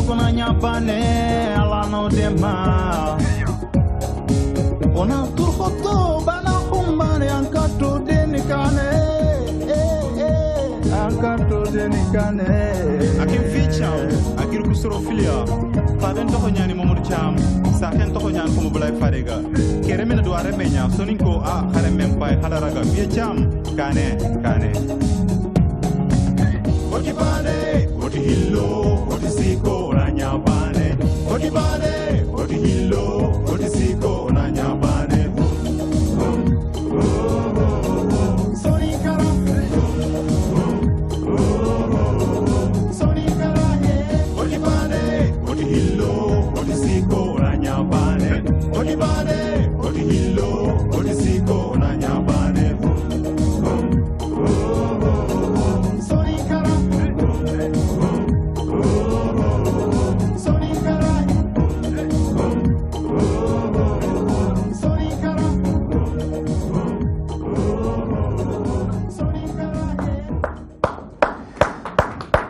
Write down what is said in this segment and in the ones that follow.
kuna nyapane ala no dema. Ona turkoto bana kumbane ankato denikane. Ankato denikane. Akim ficha, akir kusoro filia. Faben toko nyani Mamadou Thiam, saken toko nyani ko Moulay Fadiga. Kere mena do are menya soninko a xare mem pay hadaraga Vieux Thiam kane. Oti bane, oti hillo, oti siko ranya bane. Oti bane, oti hillo, oti siko ranya bane.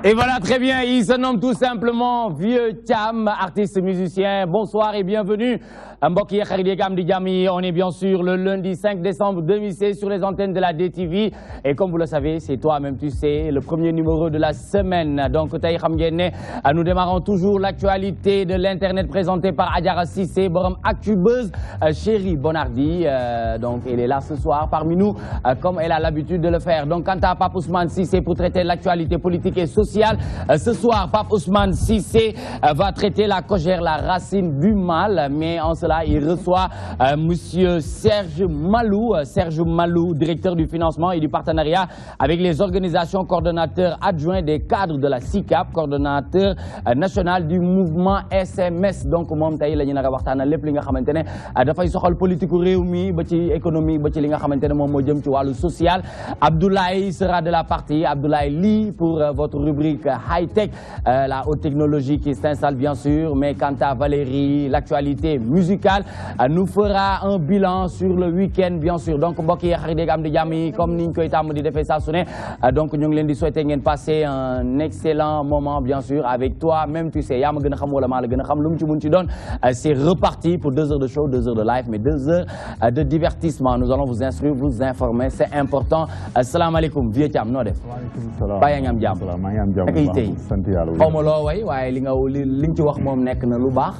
Et voilà, très bien, il se nomme tout simplement Vieux Thiam, artiste musicien. Bonsoir et bienvenue. Mbokk yi xarit yeeg am di jàmm yi, on est bien sûr le lundi 5 décembre 2016 sur les antennes de la DTV. Et comme vous le savez, c'est toi-même, tu sais, le premier numéro de la semaine. Donc, tey xam ngeen ne nous démarrons toujours l'actualité de l'Internet présentée par Adjara Cissé, borom Actubuzz, Chérie Bonardi. Donc, elle est là ce soir parmi nous, comme elle a l'habitude de le faire. Donc, quant à Pape Ousmane Cissé pour traiter l'actualité politique et sociale, ce soir, Pape Ousmane Cissé va traiter la cogère, la racine du mal. Mais en cela, il reçoit monsieur Serge Malou, directeur du financement et du partenariat avec les organisations, coordonnateur adjoint des cadres de la SICAP, coordonnateur national du mouvement SMS. Donc moom tey la ñu nar a waxtaanal lépp li nga xamante ne dafay soxal politique réew mi ba ci économie ba ci li nga xamante ne moom moo jëm ci wàllu social. Abdoulaye sera de la partie. Abdoulaye Ly pour votre rubrique high-tech, la haute technologie qui s'installe bien sûr. Mais quant à Valérie, l'actualité musicale, nous fera un bilan sur le week-end bien sûr. Donc mbokk yi xarit am di jàmm yi comme niñ koy tàmm di defee saa su ne, donc ñu ngi leen di souhaiter ngeen passer un excellent moment bien sûr avec toi même, tu sais, yaa ma gën a xam wala maa la gën a xam lu mu ci mun ci doon. C'est reparti pour 2 heures de show, 2 heures de live, mais 2 heures de divertissement. Nous allons vous instruire, vous informer, c'est important. Asalaamaaleykum Vieux Thiam, noo def? Waaleykum salaam. Baa yaa ngi am jàmm? Maa ngi am jàmm bu baax, sant yàlla. Xaw ma loo way waaye li nga ci wax moom nekk na lu baax.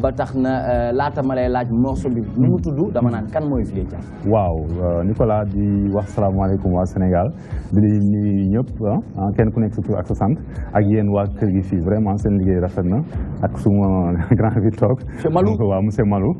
Ba tax na laata ma lay laaj morceau bi nu mu tudd dama naan kan mooy Vieux Thiam. Waaw Nicolas di wax salaamaaleykum waa Sénégal di nuyu ñëpp kenn ku nekk sa tur ak sa sant ak yéen waa kër gi fii vraiment seen liggéey rafet na ak suma grand bi toog. Monsieur Malou waaw monsieur Malou.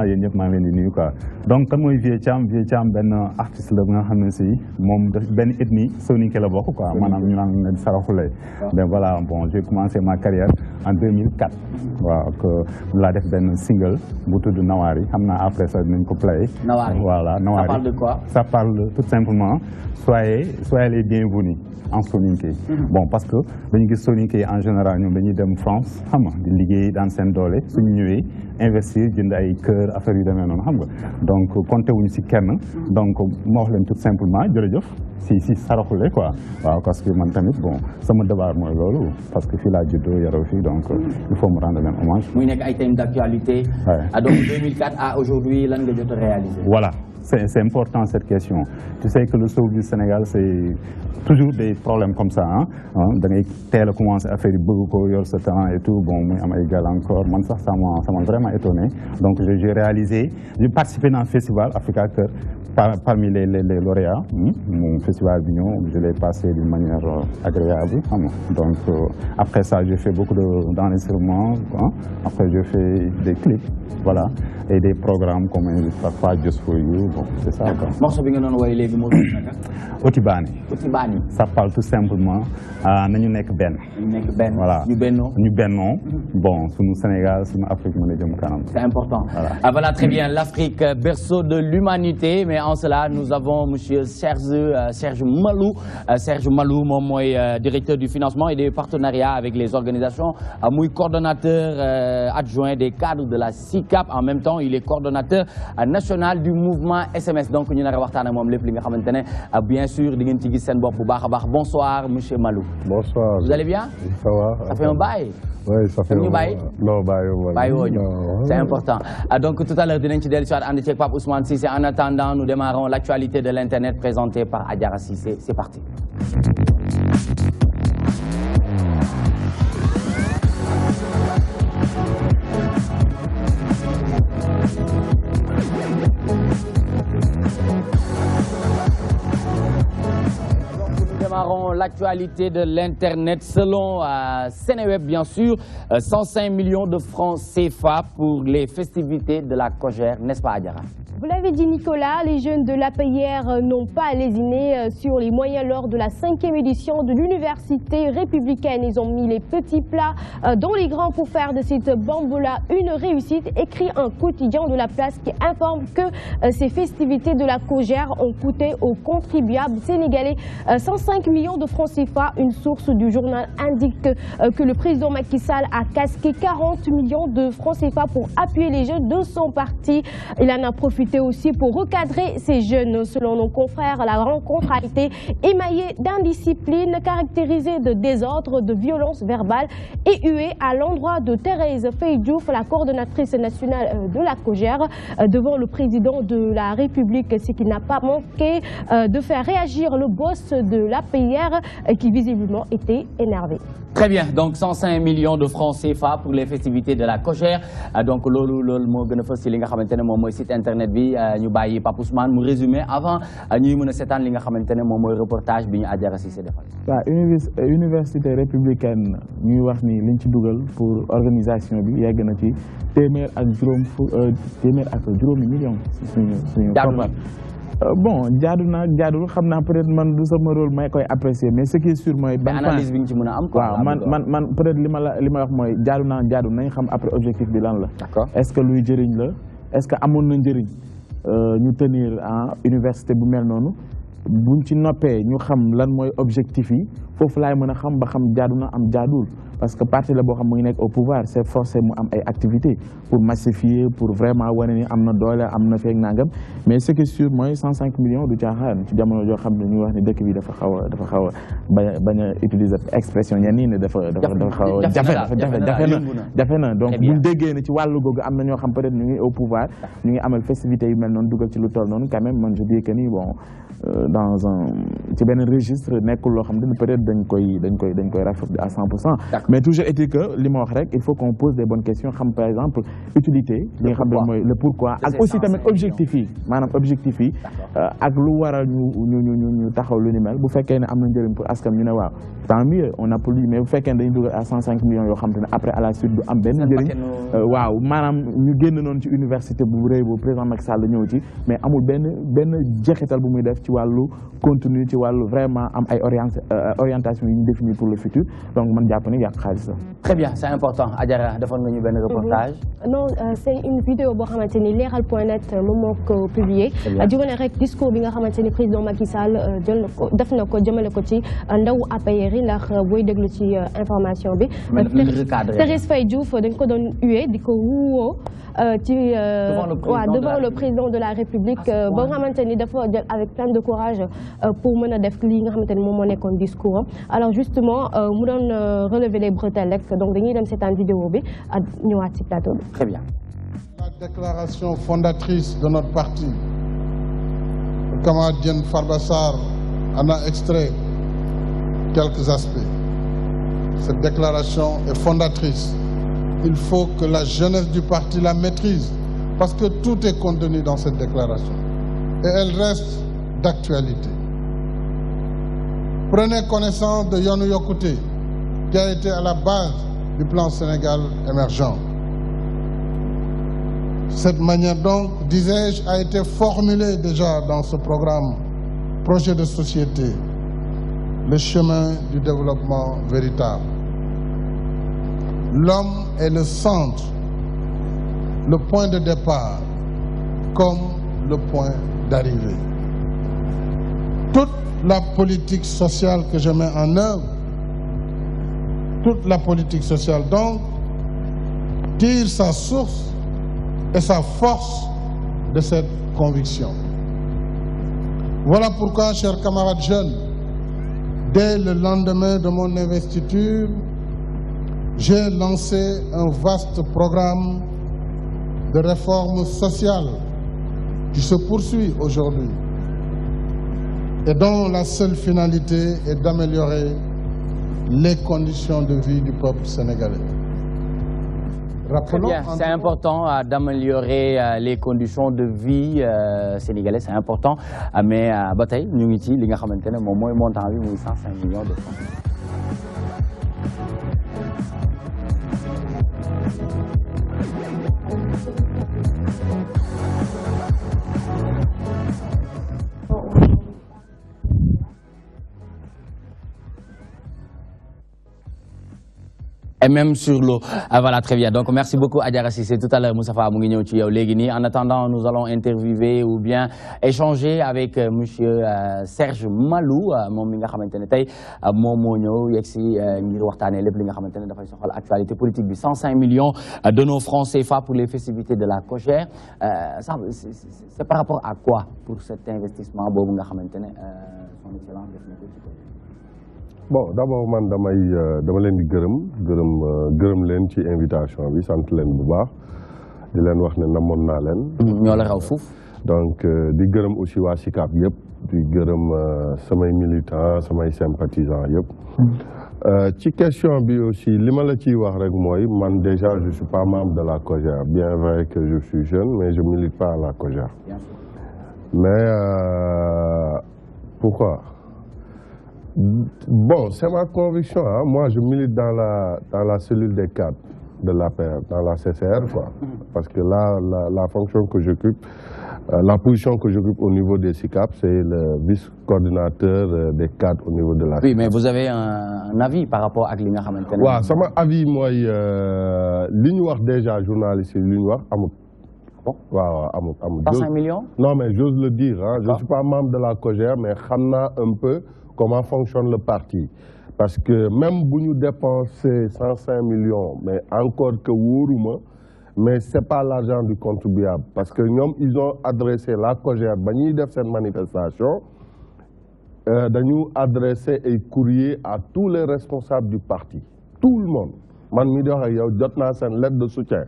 Yéen ñëpp maa ngi leen di nuyu quoi. Donc kan mooy Vieux Thiam? Vieux Thiam benn artiste la nga xam ne si moom benn ethnie soninké la bokk quoi, maanaam ñu naan Saraxule. Mais voilà, bon, j'ai commencé ma carrière en 2004. waaw laa def benn single bu tudd Nawari, xam naa après ça dinañ ko play. Nawari, voilà, Nawari. Ça parle de quoi? Ça parle tout simplement soyez les bienvenus en soninké. Bon, parce que dañu gis soninké en général ñoom dañuy dem France xam nga di liggéey dans seen doole suñu ñëwee investir jënd ay kër affaire yu demee noonu xam nga, donc compté wuñu si kenn. Donc ma wax leen tout simplement jërëjëf si Saraxule quoi. waaw parce que man tamit bon sama devoir mooy loolu parce que fii laa juddoo yaroo fii, donc il faut me rendre leen hommage. muy nekk ay thèmes d'actualité. Donc 2004 à aujourd'hui lan nga jot a réaliser? Voilà. C'est important cette question. Tu sais que le showbiz du Sénégal, c'est toujours des problèmes comme ça. Da ngay teel a commencé à faire bëgg ko yor sa temps et tout, bon muy am ay gàllankoor man sax ça m'a vraiment étonné. Donc j'ai participé dans le festival Africa Cœur parmi les lauréats. Mon festival bi ñëw je l'ai passé d'une manière agréable. Donc après ça j'ai fait beaucoup d'enregistrements. Après j'ai fait des clips, voilà, et des programmes comme parfois Just for You. Bon, c'est ça. Morceau bi nga doon woy léegi moo tudd naka? Otibani. Otibani. Ça parle tout simplement nañu nekk benn. Voilà. Ñu bennoo. Bon, suñu Sénégal, suñu Afrique mën a jëm kanam. C'est important. Voilà, très bien. L'Afrique, berceau de l'humanité. Mais en cela, nous avons monsieur Serge Malou. Serge Malou, moom mooy directeur du financement et des partenariats avec les organisations muy coordonnateur adjoint des cadres de la SICAP. En même temps, il est coordonnateur national du mouvement SMS. Donc ñu nar a waxtaan ak moom lépp li nga xamante ne bien sûr di ngeen ci gis seen bopp bu baax a baax. Bonsoir monsieur Malou. Bonsoir. Vous allez bien? Ça va. Ça fait un bail? Oui, ça fait un bail. Non, bail. C'est important. Donc tout à l'heure, dinañ ci dellu si waat ànd ceeg Pape Ousmane Cissé. En attendant, nous démarrons l'actualité de l'Internet présentée par Adjara Cissé. C'est parti. L'actualité de l'Internet selon Seneweb, bien sûr, 105 millions de francs CFA pour les festivités de la Cogère, n'est-ce pas Adjara? Vous l'avez dit Nicolas, les jeunes de l'APR n'ont pas lésiné sur les moyens lors de la 5e édition de l'université républicaine. Ils ont mis les petits plats dans les grands pour faire de cette bamboula une réussite, écrit un quotidien de la place qui informe que ces festivités de la Cogère ont coûté aux contribuables sénégalais 105 millions de francs CFA. Une source du journal indique que le président Macky Sall a casqué 40 millions de francs CFA pour appuyer les jeunes de son parti. Il en a profité aussi pour recadrer ces jeunes. Selon nos confrères, la rencontre a été émaillée d'indiscipline, caractérisée de désordre, de violence verbale et huée à l'endroit de Thérèse Faye Diouf, la coordonnatrice nationale de la Cogère, devant le président de la République, ce qui n'a pas manqué de faire réagir le boss de l'APR qui visiblement était énervé. Très bien, donc 105 millions de francs CFA pour les festivités de la Cogère. Donc loolu moo gën a fës ci li nga xamante ne moom mooy site internet bi ñu bàyyi Pape Ousmane mu résumé avant ñuy mën a seetaan li nga xamante ne moom mooy reportage bi ñu Adjara Cissé defal. waaw université républicaine ñuy wax ni liñ ci dugal pour organisation bi yegg na ci téeméer ak juróomi millions suñu koppar. Bon jaadu na jaadul xam naa peut-être man du sama rôle may koy apprécier mais ce qui est sûr mooy. ban analyse bi nga ci mën a am quoi. waaw man peut-être li ma wax mooy jaadu nañ xam après objectif bi lan la. D'accord. Est-ce que luy jëriñ la est-ce que amoon na njëriñ ñu tenir en université bu mel noonu buñ ci noppee ñu xam lan mooy objectif yi foofu laay mën a xam ba xam jaadu na am jaadul. Parce que parti la boo xam mu ngi nekk au pouvoir c'est forcé mu am ay activités pour massifier pour vraiment wane ni am na doole am na feeg nangam mais ce qui est sûr mooy 105 millions du caaxaan ci jamono joo xam ne ñu wax ni dëkk bi dafa xaw a bañ a utiliser expression ñenn ñi ne dafa xaw a jafe na donc buñ déggee ne ci wàllu googu am na ñoo xam peut-être ñu ngi au pouvoir ñu ngi amal festivités yu mel noonu dugal ci lu toll noonu quand même man je dis que ni bon dans un ci benn registre nekkul loo xam ne peut-être dañ koy rafetlu à 100%. Mais toujours est-il que li ma wax rek il faut qu'on pose des bonnes questions xam par exemple utilité li nga xam ne mooy le pourquoi ak aussi tamit objectif yi maanaam objectif yi ak lu waral ñu taxaw lu ni mel bu fekkee ne am na njëriñ pour askan ñu ne waaw tant mieux on applaudit mais bu fekkee ne dañu dugal à 105 millions yoo xam te ne après à la suite du am benn njëriñ waaw maanaam ñu génn noonu ci université bu rëy bu président Macky Sall ñëw ci mais amul benn jeexital bu muy def ci wàllu contenu ci wàllu vraiment am ay orientation yi ñu définir pour le futur donc man jàpp ne yàq xaalis la. Très bien, c'est important. Adjara defoon nga ñu benn reportage. Non, c'est une vidéo boo xamante ni leral.net moom moo ko publié. di wane rek discours bi nga xamante ni président Macky Sall def na ko jëmale ko ci ndaw APR yi ndax booy déglu ci information bi. Thérèse Faye Diouf dañ ko doon hué di ko wuwoo ci devant le président de la République ba nga xamante ni dafa jël avec plein de courage pour mën a def li nga xamante ni moom moo nekkoon discours am. Alors justement mu doon relever les bretelles rek donc dañuy dem seetaan vidéo bi ak ñëwaat ci plateau bi. Très bien. La déclaration fondatrice de notre parti, le camarade Diène Farba Sarr en a extrait quelques aspects. Cette déclaration est fondatrice. Il faut que la jeunesse du parti la maîtrise parce que tout est contenu dans cette déclaration et elle reste d'actualité. Prenez connaissance de Yoonu Yokkute qui a été à la base du plan Sénégal émergent. Cette manière donc, disais-je, a été formulée déjà dans ce programme, projet de société, le chemin du développement véritable. L'homme est le centre, le point de départ, comme le point d'arrivée. Toute la politique sociale que je mets en œuvre toute la politique sociale. Donc, tire sa source et sa force de cette conviction. Voilà pourquoi, chers camarades jeunes, dès le lendemain de mon investiture, j'ai lancé un vaste programme de réforme sociale qui se poursuit aujourd'hui et dont la seule finalité est d'améliorer les conditions de vie du peuple sénégalais. Très bien, c'est important d'améliorer les conditions de vie sénégalais, c'est important. Mais ba tey ñu ngi ci li nga xamante ne moom mooy montant bi muy 105 millions de francs. Et même sur l'eau. Ah, voilà, très bien. Donc, merci beaucoup, Adjara Cissé. Tout à l'heure, Moustapha Mougigno Léguini. En attendant, nous allons interviewer ou bien échanger avec monsieur Serge Malou. Moom mi nga xamantene tay moom moo ñëw yegg si ngir waxtaanee lépp li nga xamantene dafay soxal actualité politique bi 105 millions de nos francs CFA pour les festivités de la COJER. C'est par rapport à quoi pour cet investissement boobu nga xamantene son excellence def na ko ci ko. Bon, d'abord man dama leen di gërëm leen ci invitation bi sant leen bu baax di leen wax ne namoon naa leen. ñoo la raw fuuf. Donc di gërëm aussi waa SICAP yëpp di gërëm samay militants samay sympathisants yëpp. Ci question bi aussi li ma la ciy wax rek mooy man déjà je suis pas membre de la COJER, bien vrai que je suis jeune mais je milite pas à la COJER. Mais pourquoi? Bon, c'est ma conviction. Hein. Moi, je milite dans la cellule des cadres de l'APR, dans la CCR, quoi. Parce que là, la fonction que j'occupe, la position que j'occupe au niveau des SICAP, c'est le vice-coordinateur des cadres au niveau de la CCR. Oui, mais vous avez un avis par rapport à li nga xamantene. Ouais, ça m'a avis, moi, li ñu wax déjà, journaliste, li ñu wax, amut. Bon. Wow, amut. 105 millions? Non, mais j'ose le dire. Hein. Je ne suis pas membre de la COJER, mais je sais un peu comment fonctionne le parti. Parce que même si nous dépensons 105 millions, mais encore que Wourouma, mais ce n'est pas l'argent du contribuable. Parce que nous, ils ont adressé la COJER, ils ont fait cette manifestation, ils ont adressé un courrier à tous les responsables du parti. Tout le monde. Man mi di wax ak yow jot naa seen lettre de soutien.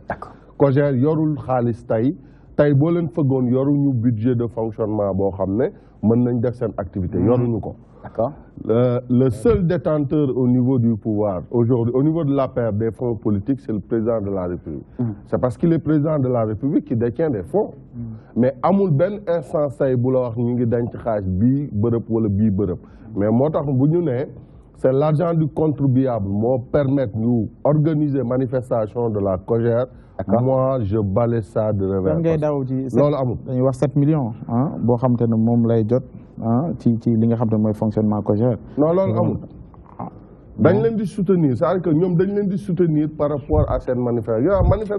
COJER yorul xaalis tey boo leen fëggoon yoruñu budget de fonctionnement boo xam ne mën nañ def seen activité yoruñu ko. D'accord. Le seul détenteur au niveau du pouvoir, aujourd'hui, au niveau de l'APR des fonds politiques, c'est le président de la République. C'est parce qu'il est président de la République qu'il détient des fonds. Mais amul ben instance tay bu la wax ñu ngi denc xaalis bii bërëb wala bii bërëb. Mais moo tax bu ñu ne c'est l'argent du contribuable moo permettre ñu organiser manifestation de la COJER. Moi, je balaye ça de revers. Loolu amul. Dañuy wax 7 millions boo xam te ne moom lay jot ci li nga xam te ne mooy fonctionnement COJER. Non, loolu amul. dañ leen di soutenir, c'est-à-dire que ñoom dañ leen di soutenir par rapport à cette manifestation.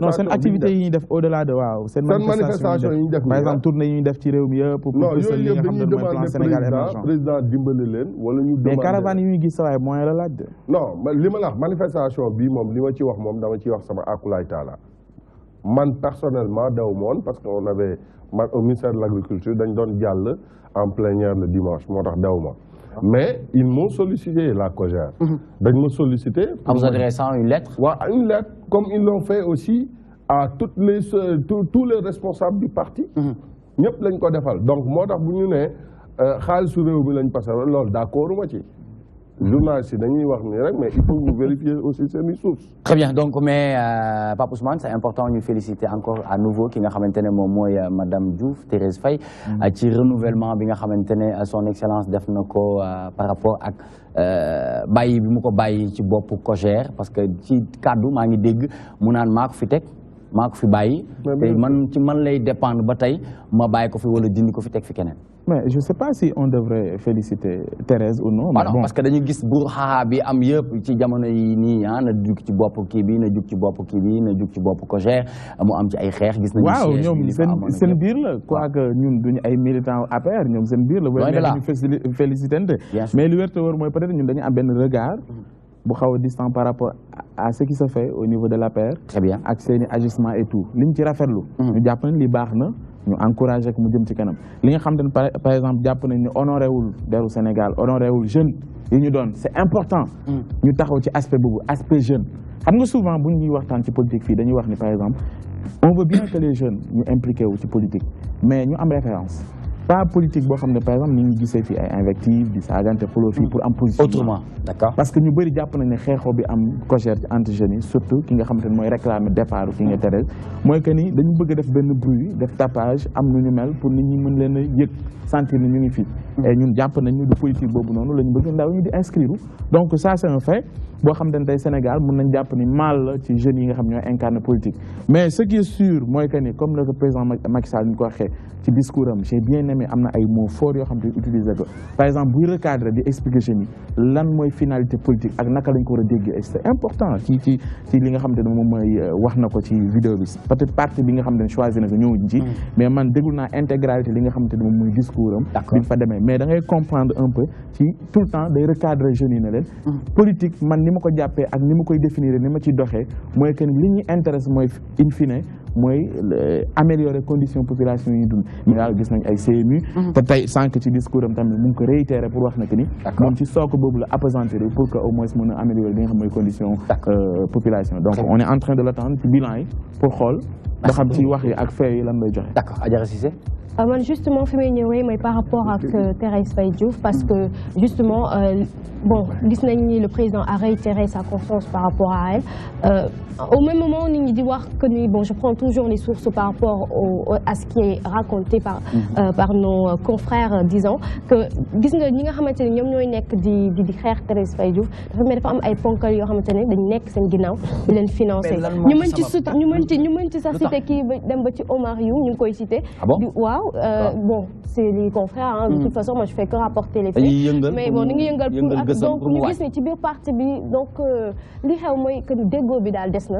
Non, seen activité yi ñuy def au-delà de waaw. Seen manifestation yi ñu def par exemple tournée yi ñu def ci réew mi yëpp. pour yooyu yëpp dañuy demander président dimbali leen wala ñu demander. mais caravane yi ñuy gis sa waay moyen la laaj de. Non, li ma la wax manifestation bii moom li ma ci wax moom dama ciy wax sama akulaay taala. Man personnellement dew moon parce qu'on avait au ministère de l'Agriculture dañ doon jàll en plénière le dimanche moo tax dew ma. Mais ils m'ont sollicité, la COJER. Ils m'ont sollicité. En vous adressant une lettre? Oui, une lettre, comme ils l'ont fait aussi à tous les responsables du parti. Ñëpp lañ ko defal. Donc, moi, je vous dis que xaalisu réew mi lañ passé loolu d'accord ma ci. Journalistes dañuy wax ni rek mais il faut vous vérifier aussi ces sources. Très bien, donc mais Pape Ousmane, c'est important de nous féliciter encore à nouveau ki nga xamantene mom moy madame Diouf Thérèse Faye ci renouvellement bi nga xamantene son excellence def nako par rapport ak bayyi bi mu ko bayyi ci bop COJER parce que ci cadeau ma ngi dégg mu naan mako fi tek mako fi bayyi té man ci man lay dépendre ba tay ma bayyi ko fi wala dindi ko fi tek fi kenen. Mais je ne sais pas si on devrait féliciter Thérèse ou non. Mais non, parce que dañuy gis buur xaxaa bi am yëpp ci jamono yi nii na jug ci bopp kii bi na jug ci bopp kii bi na jug ci bopp COJER mu am ci ay xeex gis nañu. waaw ñoom seen biir la quoique ñun duñu ay militants APR ñoom seen biir la. loolu la ñu félicitante mais li wér te wóor mooy peut-être ñun dañu am benn regard bu xaw a distant par rapport à ce qui se fait au niveau de l'APR. Très bien. Ak seeni ajustement et tout liñ ci rafetlu. ñu jàpp nañ li baax na ñu encouragé ko mu jëm ci kanam li nga xam ne par exemple jàpp nañ ne honoré wul deru Sénégal honoré wul jeune yi ñu doon c'est important. ñu taxaw ci aspect boobu aspect jeune. xam nga souvent bu ñuy waxtaan ci politique fii dañuy wax ni par exemple on veut bien que les jeunes ñu impliqué wu ci politique mais ñu am référence. Pas politique boo xam ne par exemple ni ñu gisee fii ay invectives di saagante xuloo fii pour am position. Autrement, d'accord. Parce que ñu bëri jàpp nañ ne xeexoo bi am cogère ci entre jeunes yi surtout ki nga xamante ne mooy réclamer départ ki nga Thérèse mooy que ni dañu bëgg a def benn bruit def tapage am nu ñu mel pour nit ñi mën leen a yëg sentir ni ñu ngi fii. Et ñun jàpp nañ ñu du politique boobu noonu la ñu bëgg ndaw ñu di inscrire donc ça c'est un fait boo xam ne tey Sénégal mën nañ jàpp ni mal la ci jeunes yi nga xam ñooy incarné politique mais ce qui est sûr mooy que ni comme le président Macky Sall ñu ko waxee ci discours am j'ai bien aimé am na ay mots forts yoo xam te utiliser ko par exemple buy recadrer di expliquer jeunes yi lan mooy finalité politique ak naka lañ ko war a déggee c'est important ci li nga xam te ne moom mooy wax na ko ci vidéo bi peut-être partie bi nga xam ne choisir na ko ñëwuñ ci mais man déglu naa intégralité li nga xam te ne moom mooy discours am bi fa demee mais da ngay comprendre un peu ci tout le temps day recadrer jeunes yi ne leen politique man ni ma ko jàppee ak ni ma koy définir ni ma ciy doxee mooy que li ñuy intéresse mooy in fine mooy améliorer conditions population yi ñu dund mais daal gis nañ ay CMU te tey sànq ci discours am tamit mu ngi ko réitérer pour wax na que ni moom ci sook boobu la appesantir pour que au moins mën a améliorer li nga xam mooy condition population donc on est en train de l'attendre ci bilan yi pour xool ba xam ci wax yi ak fee yi lan lay joxe. D'accord. Adjara Cissé. Man justement fi may ñëwee mooy par rapport ak Thérèse Faye Diouf parce que justement bon gis nañ ni le président a réitéré sa confiance par rapport à elle au même moment nit ñi di wax que ni bon je prends toujours les sources par rapport à ce qui est raconté par nos confrères disant que gis nga ñi nga xamante ne ñoom ñooy nekk di xeex Thérèse Faye Diouf dafa am ay ponkal yoo xamante ne dañ nekk seen ginnaaw di leen financer ñu mën ci sax cité kii dem ba ci Omar Youm ñu ngi koy cité waaw bon c'est les confrères hein, de toute façon moi je fais que rapporter les faits mais bon ni ngi yëngal pour donc ñu gis ni ci biir parti bi donc li xew mooy que déggoo bi daal des na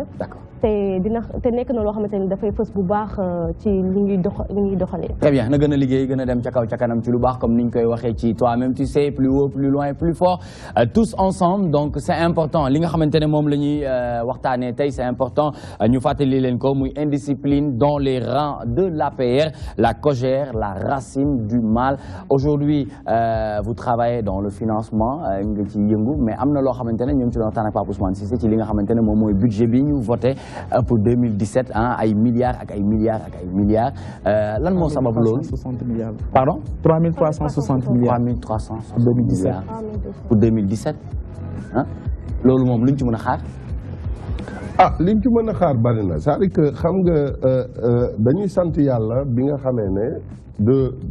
te nekk na loo xamante ni dafay fës bu baax ci li ñuy doxalee. Très bien na gën a liggéey gën a dem ca kaw ca kanam ci lu baax comme ni ñu koy waxee ci toi-même tu sais plus haut plus loin plus fort tous ensemble donc c'est important li nga xamante ne moom la ñuy waxtaanee tey c'est important ñu fàttali leen ko muy indiscipline dans les rangs de l'APR la cogère la racine du mal aujourd'hui vous travaillez dans le financement nga ci yëngu mais am na loo xamante ne ñoom ci doon waxtaan ak Pape Ousmane Cissé ci li nga xamante ne moom mooy budget bi ñu voté pour 2017 ah ay milliards ak ay milliards ak ay milliards lan moo sabab loolu 360 milliards. Pardon 3360 milliards. 3360 milliards pour 2017 ah loolu moom luñ ci mën a xaar. liñ ci mën a xaar bari na c'est-à-dire que xam nga dañuy sant yàlla bi nga xamee ne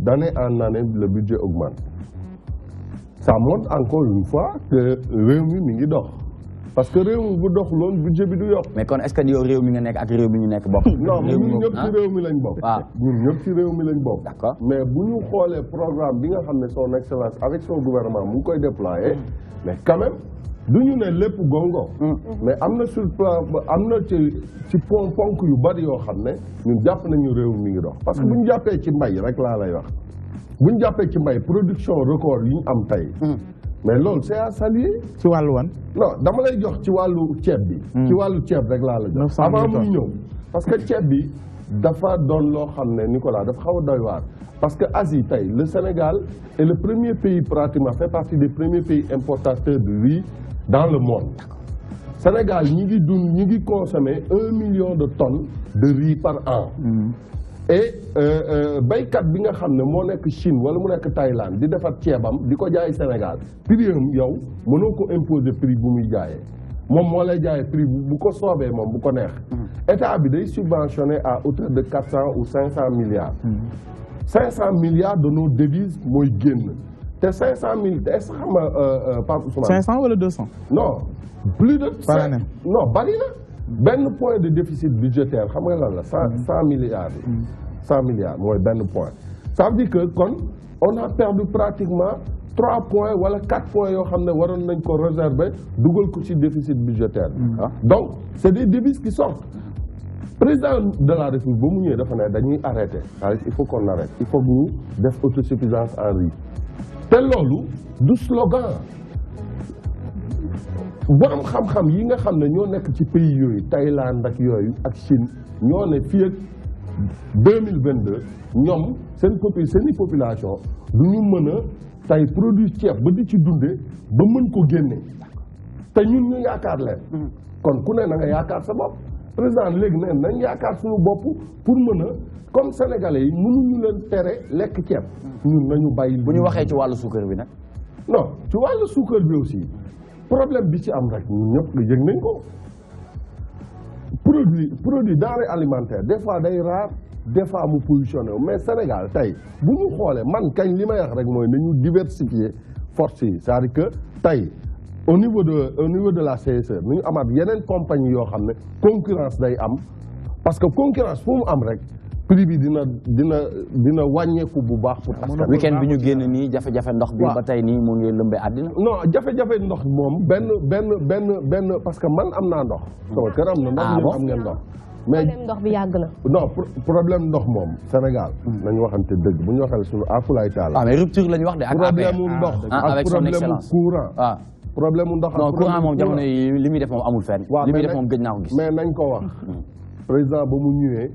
d'année en année le budget augmente ça montre encore une fois que réew mi ngi dox. parce que réew mi bu dox loolu budget bi du yokk. mais kon est-ce que yow réew mi nga nekk ak réew mi ñu nekk bokk. non ñun ñëpp ci réew mi lañ bokk. ñun ñëpp ci réew mi lañ bokk. D'accord. mais bu ñu xoolee programme bi nga xam ne son excellence avec son gouvernement mu ngi koy déployer mais quand même du ñu ne lépp gongo. mais am na sur am na ci ponk yu bari yoo xam ne ñun jàpp nañu réew mi ngi dox. parce que bu ñu jàppee ci mbay rek laa lay wax bu ñu jàppee ci mbay production record yi ñu am tey. mais loolu c'est à saluer. ci wàllu wan. non dama lay jox ci wàllu ceeb bi. ci wàllu ceeb rek laa la jox. avant muy ñëw parce que ceeb bi dafa doon loo xam ne Nicolas dafa xaw a doy waar. parce que Asie tey le Sénégal est le premier pays pratiquement fait partie des premiers pays importateurs de riz dans le monde. Sénégal ñi ngi consommer 1 million de tonnes de riz par an. et baykat bi nga xam ne moo nekk Chine wala mu nekk Thaïlande di defar ceebam di ko jaay Sénégal prix am yow mënoo ko imposer prix bu muy jaayee moom moo lay jaayee prix bu ko soobee moom bu ko neex. état bi day subventionné à hauteur de 400 ou 500 milliards. 500 milliards de nos devises mooy génn te 500 000 est-ce que xam nga Pape Ousmane. 500 wala 200. non plus de. par année non bari na. benn point de déficit budgétaire xam nga lan la 100 milliards yi 100 milliards mooy benn point ça veut dire que kon on a perdu pratiquement 3 points wala 4 points yoo xam ne waroon nañ ko réserver dugal ko ci déficit budgétaire donc c'est des devises qui sortent président de la République ba mu ñëwee dafa ne dañuy arrêter il faut qu'on arrête il faut que ñu def autosuffisance en riz te loolu du slogan borom xam-xam yi nga xam ne ñoo nekk ci pays yooyu Thaïlande ak yooyu ak Chine ñoo ne fii ak 2022 ñoom seeni population du ñu mën a tey produit ceeb ba di ci dunde ba mën ko génne te ñun ñu yaakaar leen kon ku ne na nga yaakaar sa bopp président léegi ne nañ yaakaar suñu bopp pour mën a comme sénégalais yi mënuñu leen tere lekk ceeb ñun nañu bàyyi bu ñu waxee ci wàllu suukar bi nag non ci wàllu suukar bi aussi problème bi ci am rek ñun ñëpp yëg nañ ko produit denrée alimentaire des fois day rare des fois mu positionné mais Sénégal tey bu ñu xoolee man kañ li may wax rek mooy nañu diversifier force yi c'est-à-dire que tey au niveau de la CSE nañu amaat yeneen compagnie yoo xam ne concurrence day am parce que concurrence fu mu am rek prix bi dina wàññeeku bu baax pour askan week-end bi ñu génn nii jafe-jafe ndox bi ba tey nii mu ngi lëmbee àddina non jafe-jafe ndox moom benn parce que man am naa ndox sama kër am na ndox ñun am ngeen ndox mais problème ndox bi yàgg na non problème ndox moom Sénégal nañu waxante dëgg bu ñu waxee suñu akulaay taala mais rupture la ñu wax de ak problème mu ndox ak problème mu courant problème mu ndox non courant moom jamono yi li muy def moom amul fenn li muy def moom gëj naa ko gis mais nañ ko wax président ba mu ñëwee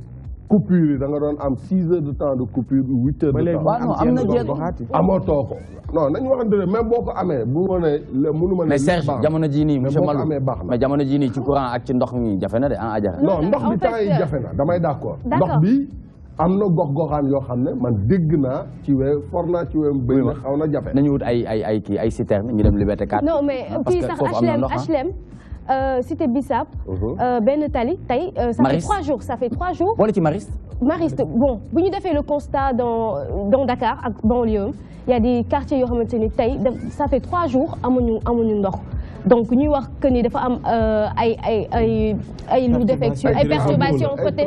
coupure yi da nga doon am 6 heures de temps de coupure 8 heures de temps waaw non am na jéego amatoo ko non nañu waxante ne même boo ko amee bu ma ne mënu ma ne mais Serge jamono jii nii monsieur Malou baax na mais jamono jii nii ci courant ak ci ndox mi jafe na de Adjara non ndox bi temps yi jafe na damay d'accord ndox bi am na gox-goxaan yoo xam ne man dégg naa ci wee for naa ci wee bëy na xaw na jafe nañu wut ay citerne ñu dem Liberté 4 non mais fii sax HLM Cité Bissap benn tali tey ça fait 3 jours boole ci Mariste bon bu ñu defee le constat dans Dakar ak banlieue il y a des quartiers yoo xamante ni tey ça fait 3 jours amuñu ndox donc ñuy wax que ni dafa am ay lu défectueux ay perturbations côté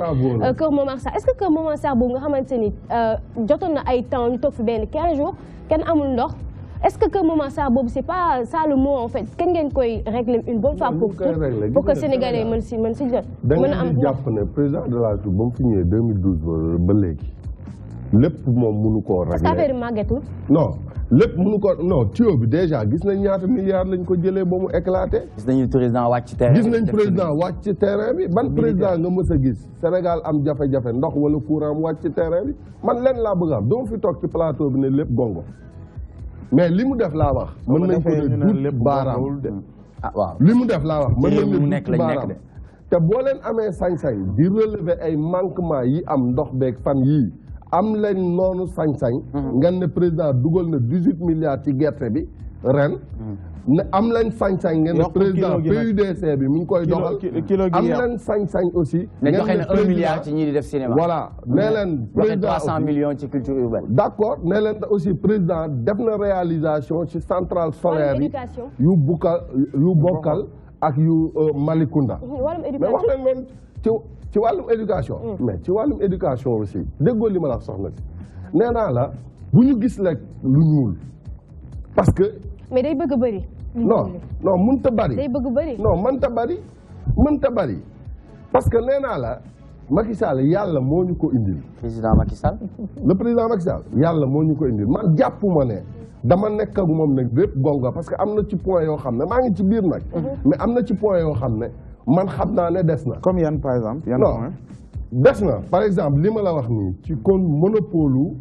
Kër Momar Sarr est-ce que Kër Momar Sarr boobu nga xamante ni jotoon na ay temps ñu toog fi benn 15 jours kenn amul ndox est-ce que Kër Momar Sarr boobu c'est pas ça le mot en fait kañ ngeen koy régler une bonne fois pour que sénégalais mën si jot mën a am jàpp ne président de la République ba mu fi ñëwee 2012 ba léegi lépp moom mënu koo régler. parce que affaire màggetul. non lépp mënu ko non tuyau bi déjà gis nañ ñaata milliards lañ ko jëlee ba mu éclaté. gis nañu président wàcc ci terrain bi gis nañ président wàcc ci terrain bi ban président nga mës a gis Sénégal am jafe-jafe ndox wala courant mu wàcc ci terrain bi man leen laa bëgg a am doo fi toog ci plateau bi ne lépp gongo mais li mu def laa wax. mën nañ ko ne duut baaraam waaw li mu def laa wax. mën nañ ne duut baaraam te boo leen amee sañ-sañ di relever ay manquements yi am ndox beeg fan yii am leen noonu sañ-sañ. ngeen ne président dugal na 18 milliards ci gerte bi ren. ne am leen sañ-sañ ngeen ne président PUDC bi mi ngi koy doxal. am leen sañ-sañ aussi. ne joxe na 1 milliard ci ñi di def cinéma. voilà nee leen président joxe 300 millions ci culture urbaine. d'accord nee leen aussi président def na réalisation ci centrale solaire yi yu bokkal ak yu Malicounda. mais wax leen loolu ci wàllum éducation. mais ci wàllum éducation aussi déggoo li ma la soxna si nee naa la bu ñu gis rek lu ñuul parce que. mais day bëgg bëri. non mënta bari. day bëgg bëri. non mënta bari parce que nee naa la Macky Sall yàlla moo ñu ko indil. président Macky Sall. le président Macky Sall yàlla moo ñu ko indil man jàpp ma ne dama nekk ak moom nag lépp gonga parce que am na ci point yoo xam ne maa ngi ci biir nag. mais am na ci point yoo xam ne man xam naa ne des na. comme yan par exemple. yan point des na par exemple li ma la wax nii ci kon monopole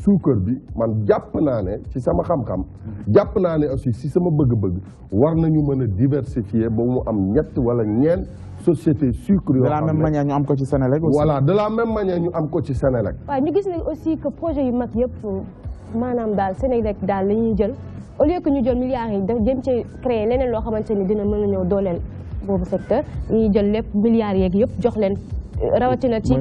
suukar bi man jàpp naa ne ci sama xam-xam jàpp naa ne aussi si sama bëgg-bëgg war nañu mën a diversifier ba mu am ñett wala ñeent société sucre yoo xam ne de la même manière ñu am ko ci Sénélec aussi. voilà de la même manière ñu am ko ci Sénélec. waaw ñu gis ne aussi que projet yu mag yëpp maanaam daal Sénélec daal la ñuy jël au lieu que ñu jël milliards yi daf jëm ci créer leneen loo xamante ni dina mën a ñëw dooleel boobu secteur ñuy jël lépp milliards yeeg yëpp jox leen. rawatina ci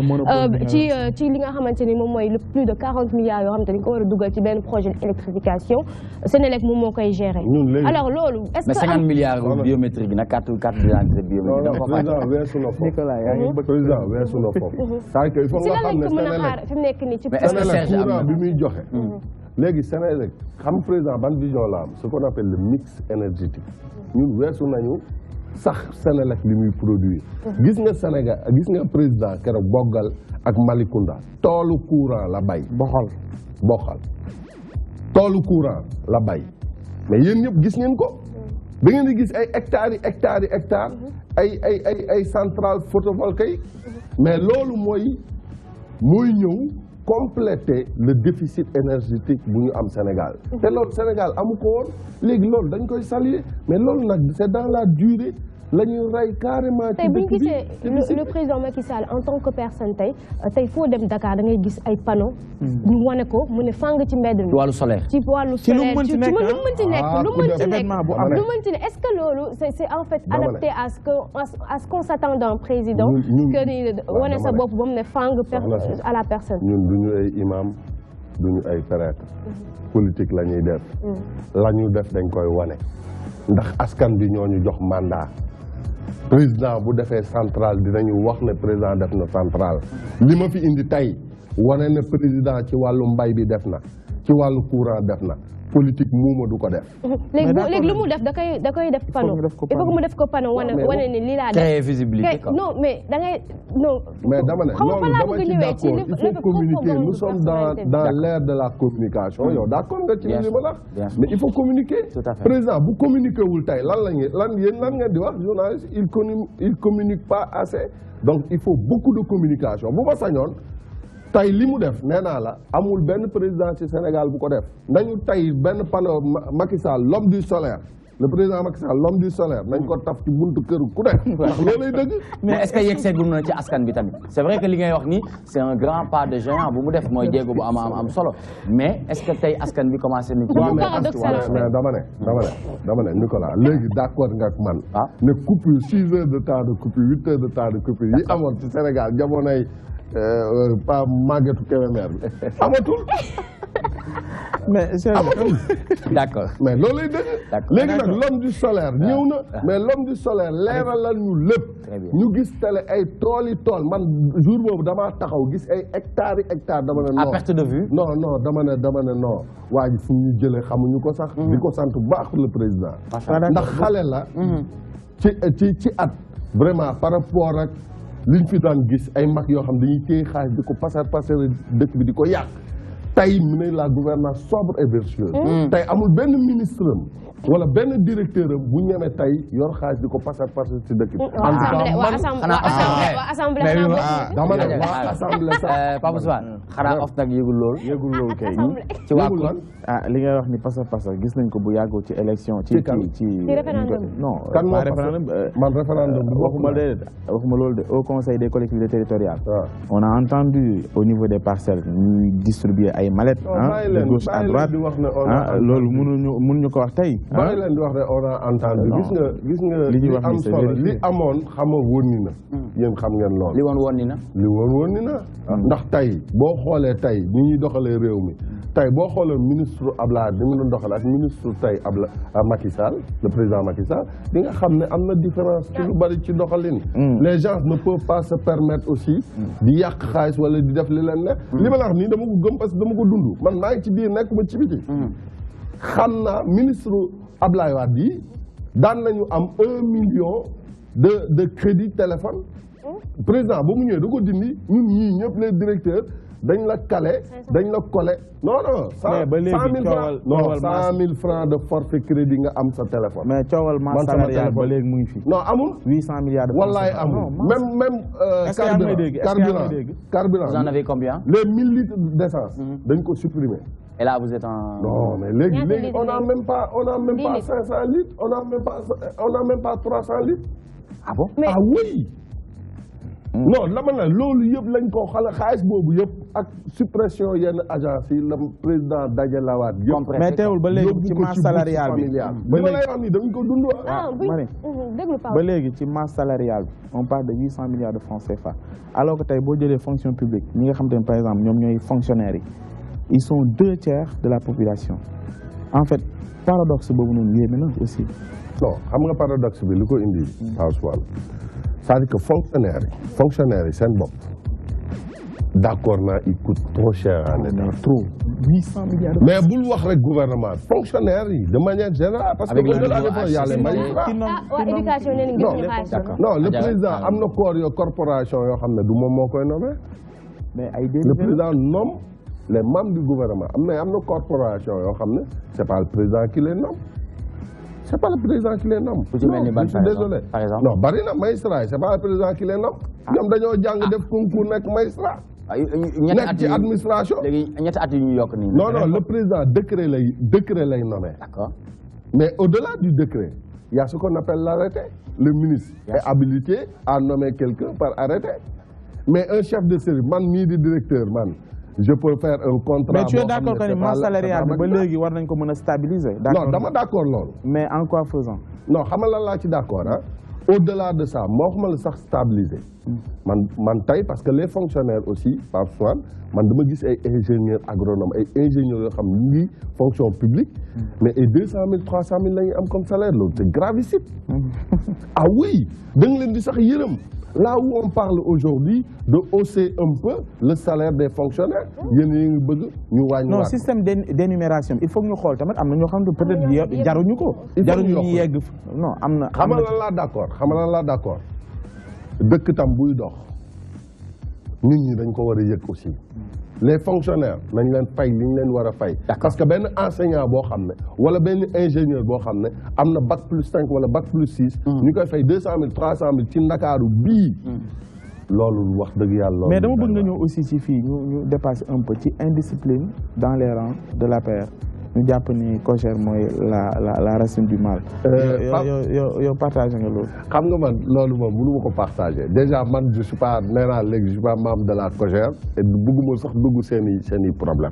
li nga xamante ni moom mooy le plus de 40 milliards yoo xamante ni ko war a dugal ci benn projet d'électrification Sénélec moom moo koy gérer. alors loolu est-ce que mais 50 milliards biométrique bi nag carte d'identité biométrique. président weesu na foofu. président weesu na foofu. c'est-à-dire que il faut nga xam ne Sénélec fi mu nekk nii ci Sénélec courant bi muy joxe. léegi Sénélec xam président ban vision la am ce qu'on appelle le mix énergétique ñun weesu nañu. sax Sénélec li muy produire gis nga Sénégal gis nga président keroog boggal ak Malicounda toolu courant la bay boxal toolu courant la bay mais yéen ñëpp gis ngeen ko da ngeen di gis ay hectares ay centrales photovoltaïques mais loolu mooy ñëw compléter le déficit énergétique bu ñu am Sénégal te loolu Sénégal amu ko woon léegi loolu dañ koy saluer mais loolu nag c'est dans la durée la ñuy rey carrément. tey bu ñu gisee le président Macky Sall en tant que personne tey foo dem Dakar da ngay gis ay panneaux. ñu wane ko mu ne fàng ci mbedd mi. ci wàllu solaire. ci wàllu solaire ci lu mënti nekk est-ce que loolu c'est en fait adapté à ce qu'on s'attend d'un président. que ni wane sa bopp ba mu ne fàng à la personne. ñun du ñu ay imam du ñu ay prêtre politique la ñuy def. la ñu def dañ koy wane ndax askan bi ñoo ñu jox mandat. président bu defee centrale dinañu wax ne président def na centrale li ma fi indi tey wane ne président ci wàllu mbay bi def na ci wàllu courant def na politique muuma du ko def. léegi lu mu def da koy def panneau il faut que mu def ko panneau wane ni lii laa def. créer visibilité quoi. non mais da ngay non. mais dama ne loolu dama ci d'accord il faut communiquer nous sommes dans l'ère de la communication yow d'accord nga ci li ma la mais il faut communiquer. président bu communiquer wul tey lan ngeen di wax journaliste il communique pas assez donc il faut beaucoup de communication bu ma sañoon. tey li mu def nee naa la amul benn président ci Sénégal bu ko def nañu tey benn panneau Macky Sall l'homme du solaire le président Macky Sall l'homme du solaire nañ ko taf ci buntu kër ku def ndax loolay dëgg. mais est-ce que yegg seegul na ci askan bi tamit c'est vrai que li ngay wax ni c'est un grand pas de géant bu mu def mooy jéego bu am solo mais est-ce que tey askan bi commencé nañ ci mais dama ne Nicolas léegi d'accord nga ak man ne coupure 6 heures de temps de coupure 8 heures de temps de coupure yi amoon ci Sénégal jamonoy pas Maguette Kébémer bi amatul. mais d'accord mais loolu lay dëgg. léegi nag l'homme du solaire ñëw na mais l'homme du solaire leeralal ñu lépp. ñu gis télé ay tool man jour boobu damaa taxaw gis ay hectares dama ne non à perte de vue. non dama ne non waa ji fu ñu jëlee xamuñu ko sax. di ko sant bu baax le président. ndax xale la. ci at vraiment par rapport ak. liñ fi daan gis ay mag yoo xam dañuy téye xaalis di ko passer dëkk bi di ko yàq tey mu ne la gouvernance sobre et vertueuse tey amul benn ministre am wala benn directeur am bu ñeme tey yor xaalis di ko passer ci dëkk bi. en tout cas man assemblée dama ne waa assemblée sax Pape Ousmane xanaa of nag yëgul loolu kay ci waa kon li ngay wax ni pasa gis nañ ko bu yàggoo ci élection ci référendum non kan moo référendum man référendum waxuma loolu de au conseil des collectivités territoriales on a entendu au niveau des parcelles ñuy distribuer ay mallettes de gauche à droite loolu mënuñu ko wax tey bàyyi leen di wax ne on a entendu gis nga li am solo li amoon xama woon ni na yéen xam ngeen loolu li woon ni na ndax tey boo xoolee tey ni ñuy doxalee réew mi tey boo xoolee ministre Abdoulaye ni mu doon doxalee ak ministre tey Macky Sall le président Macky Sall di nga xam ne am na différence ci lu bari ci doxalin les gens ne peuvent pas se permettre aussi di yàq xaalis wala di def li leen ne li ma la wax nii dama ko gëm parce que dama ko dund man maa ngi ci biir nekkuma ci biti xam naa ministre Abdoulaye Wade yi daan nañu am 1 million de crédit téléphone président ba mu ñëwee da ko dindi ñun ñii ñëpp les directeurs dañ la calé dañ la collé non 100 000 francs de forfait crédit nga am sa téléphone. mais coowal masse salariale ba léegi mu ngi fi. non amul 800 milliards de francs. wallaay amul même carburant. Vous en avez combien? Les 1000 litres d'essence dañ ko supprimer. Et là vous êtes en. non mais léegi on a même pas 500 litres on a même pas 300 litres. ah bon? ah oui. non la ma ne loolu yëpp lañ ko xaalis boobu yëpp ak suppression yenn agence yi la président dajalawaat yëpp. mais teewul ba léegi ci masse salariale bi ba lay wax ni dañ ko dund. ba léegi ci masse salariale bi on parle de 800 milliards de francs CFA alors que tey boo jëlee fonction publique ñi nga xam te ne par exemple ñoom ñooy fonctionnaires yi ils sont 2/3 de la population en fait paradoxe boobu noonu yéeme na aussi. non xam nga paradoxe bi li ko indi. c'est-à-dire que fonctionnaires yi seen bopp d'accord naa il coûte trop cher en état. trop 800 milliards. mais bul wax rek gouvernement fonctionnaires yi de manière générale. parce que au-delà des y a les magistrats. non le président am na corporation yoo xam ne du moom moo koy nommé. mais le président nomme les membres du gouvernement am na corporation yoo xam ne c'est pas le président qui les nomme. c'est pas le président qui les nomme. ku ci mel ni ban je suis désolé. par exemple non bari na magistrat c'est pas le président qui les nomme. ñoom dañoo jàng def concours nekk magistrat. nekk ci administration. léegi ñetti at yu ñu yokk nii. non non le président décret lay nommé. D'accord. Mais au-delà du décret, il y a ce qu'on appelle l'arrêté. Le ministre est habilité à nommer quelqu'un par arrêté. Mais un chef de service, man midi directeur, man, je peux faire un contrat. Mais tu es d'accord que le masse salariale de stabiliser? Non, je suis d'accord. Mais en quoi faisant? Non, je suis d'accord. Au-delà de ça, je suis stabiliser. Parce que les fonctionnaires aussi, parfois, je suis ingénieur agronome, ingénieur de fonction publique, mais 200 000, 300 000 comme salaire, c'est gravissime. Ah oui, là où on parle aujourd'hui de hausser un peu le salaire des fonctionnaires, non, système d'énumération, il faut que nous regardions, peut-être jaruñu ko. Non, d'accord. Dëkk tam buy dox nit ñi dañ ko war a yëg aussi les fonctionnaires nañ leen fay li ñu leen war a fay parce que benn enseignant boo xam ne wala benn ingénieur boo xam ne am na bac plus 5 wala bac plus 6 ñu koy fay 200 000 300 000 ci Ndakaaru bii loolu wax dëgg yàlla mais dama bëgg nga ñëw aussi ci fii ñu dépasser un peu ci indiscipline dans les rangs de l'APR. Nous avons Cojer la racine du mal. Yo partagé nga loolu. Xam nga man loolu moom mënu ma ko partager. Déjà man je suis pas je suis pas membre de la Cojer et bëgguma sax dugg seeni problème.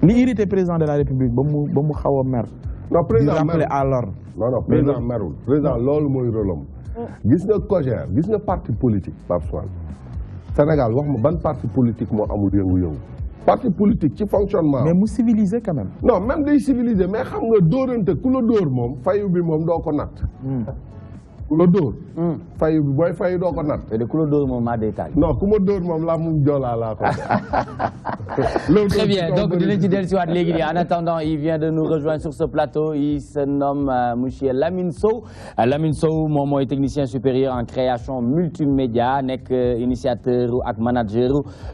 Li irrité président de la République ba mu xaw a mer. Non président rappeler à l'ordre. Non président merul. Président loolu mooy rôlam. Gis nga Cojer, gis nga parti politique Pape Soine. Sénégal wax ma ban parti politique moo amul yëngu-yëngu. Parti politique ci fonctionnement. Mais mu civilisé quand même. Non même des civilisé mais xam nga dóorante ku la dóor moom fayu bi moom doo ko natt. ku la dóor. fayu bi booy fayu doo ko natt. te de ku la dóor moom maa détaillé. non ku ma dóor moom laa mu joolaa laa ko. Très bien donc dinañ ci dellusiwaat léegi nii en attendant il vient de nous rejoindre sur ce plateau il se nomme monsieur Lamine Sow. Lamine Sow moom mooy technicien supérieur en création multimédia nekk initiateur ak manager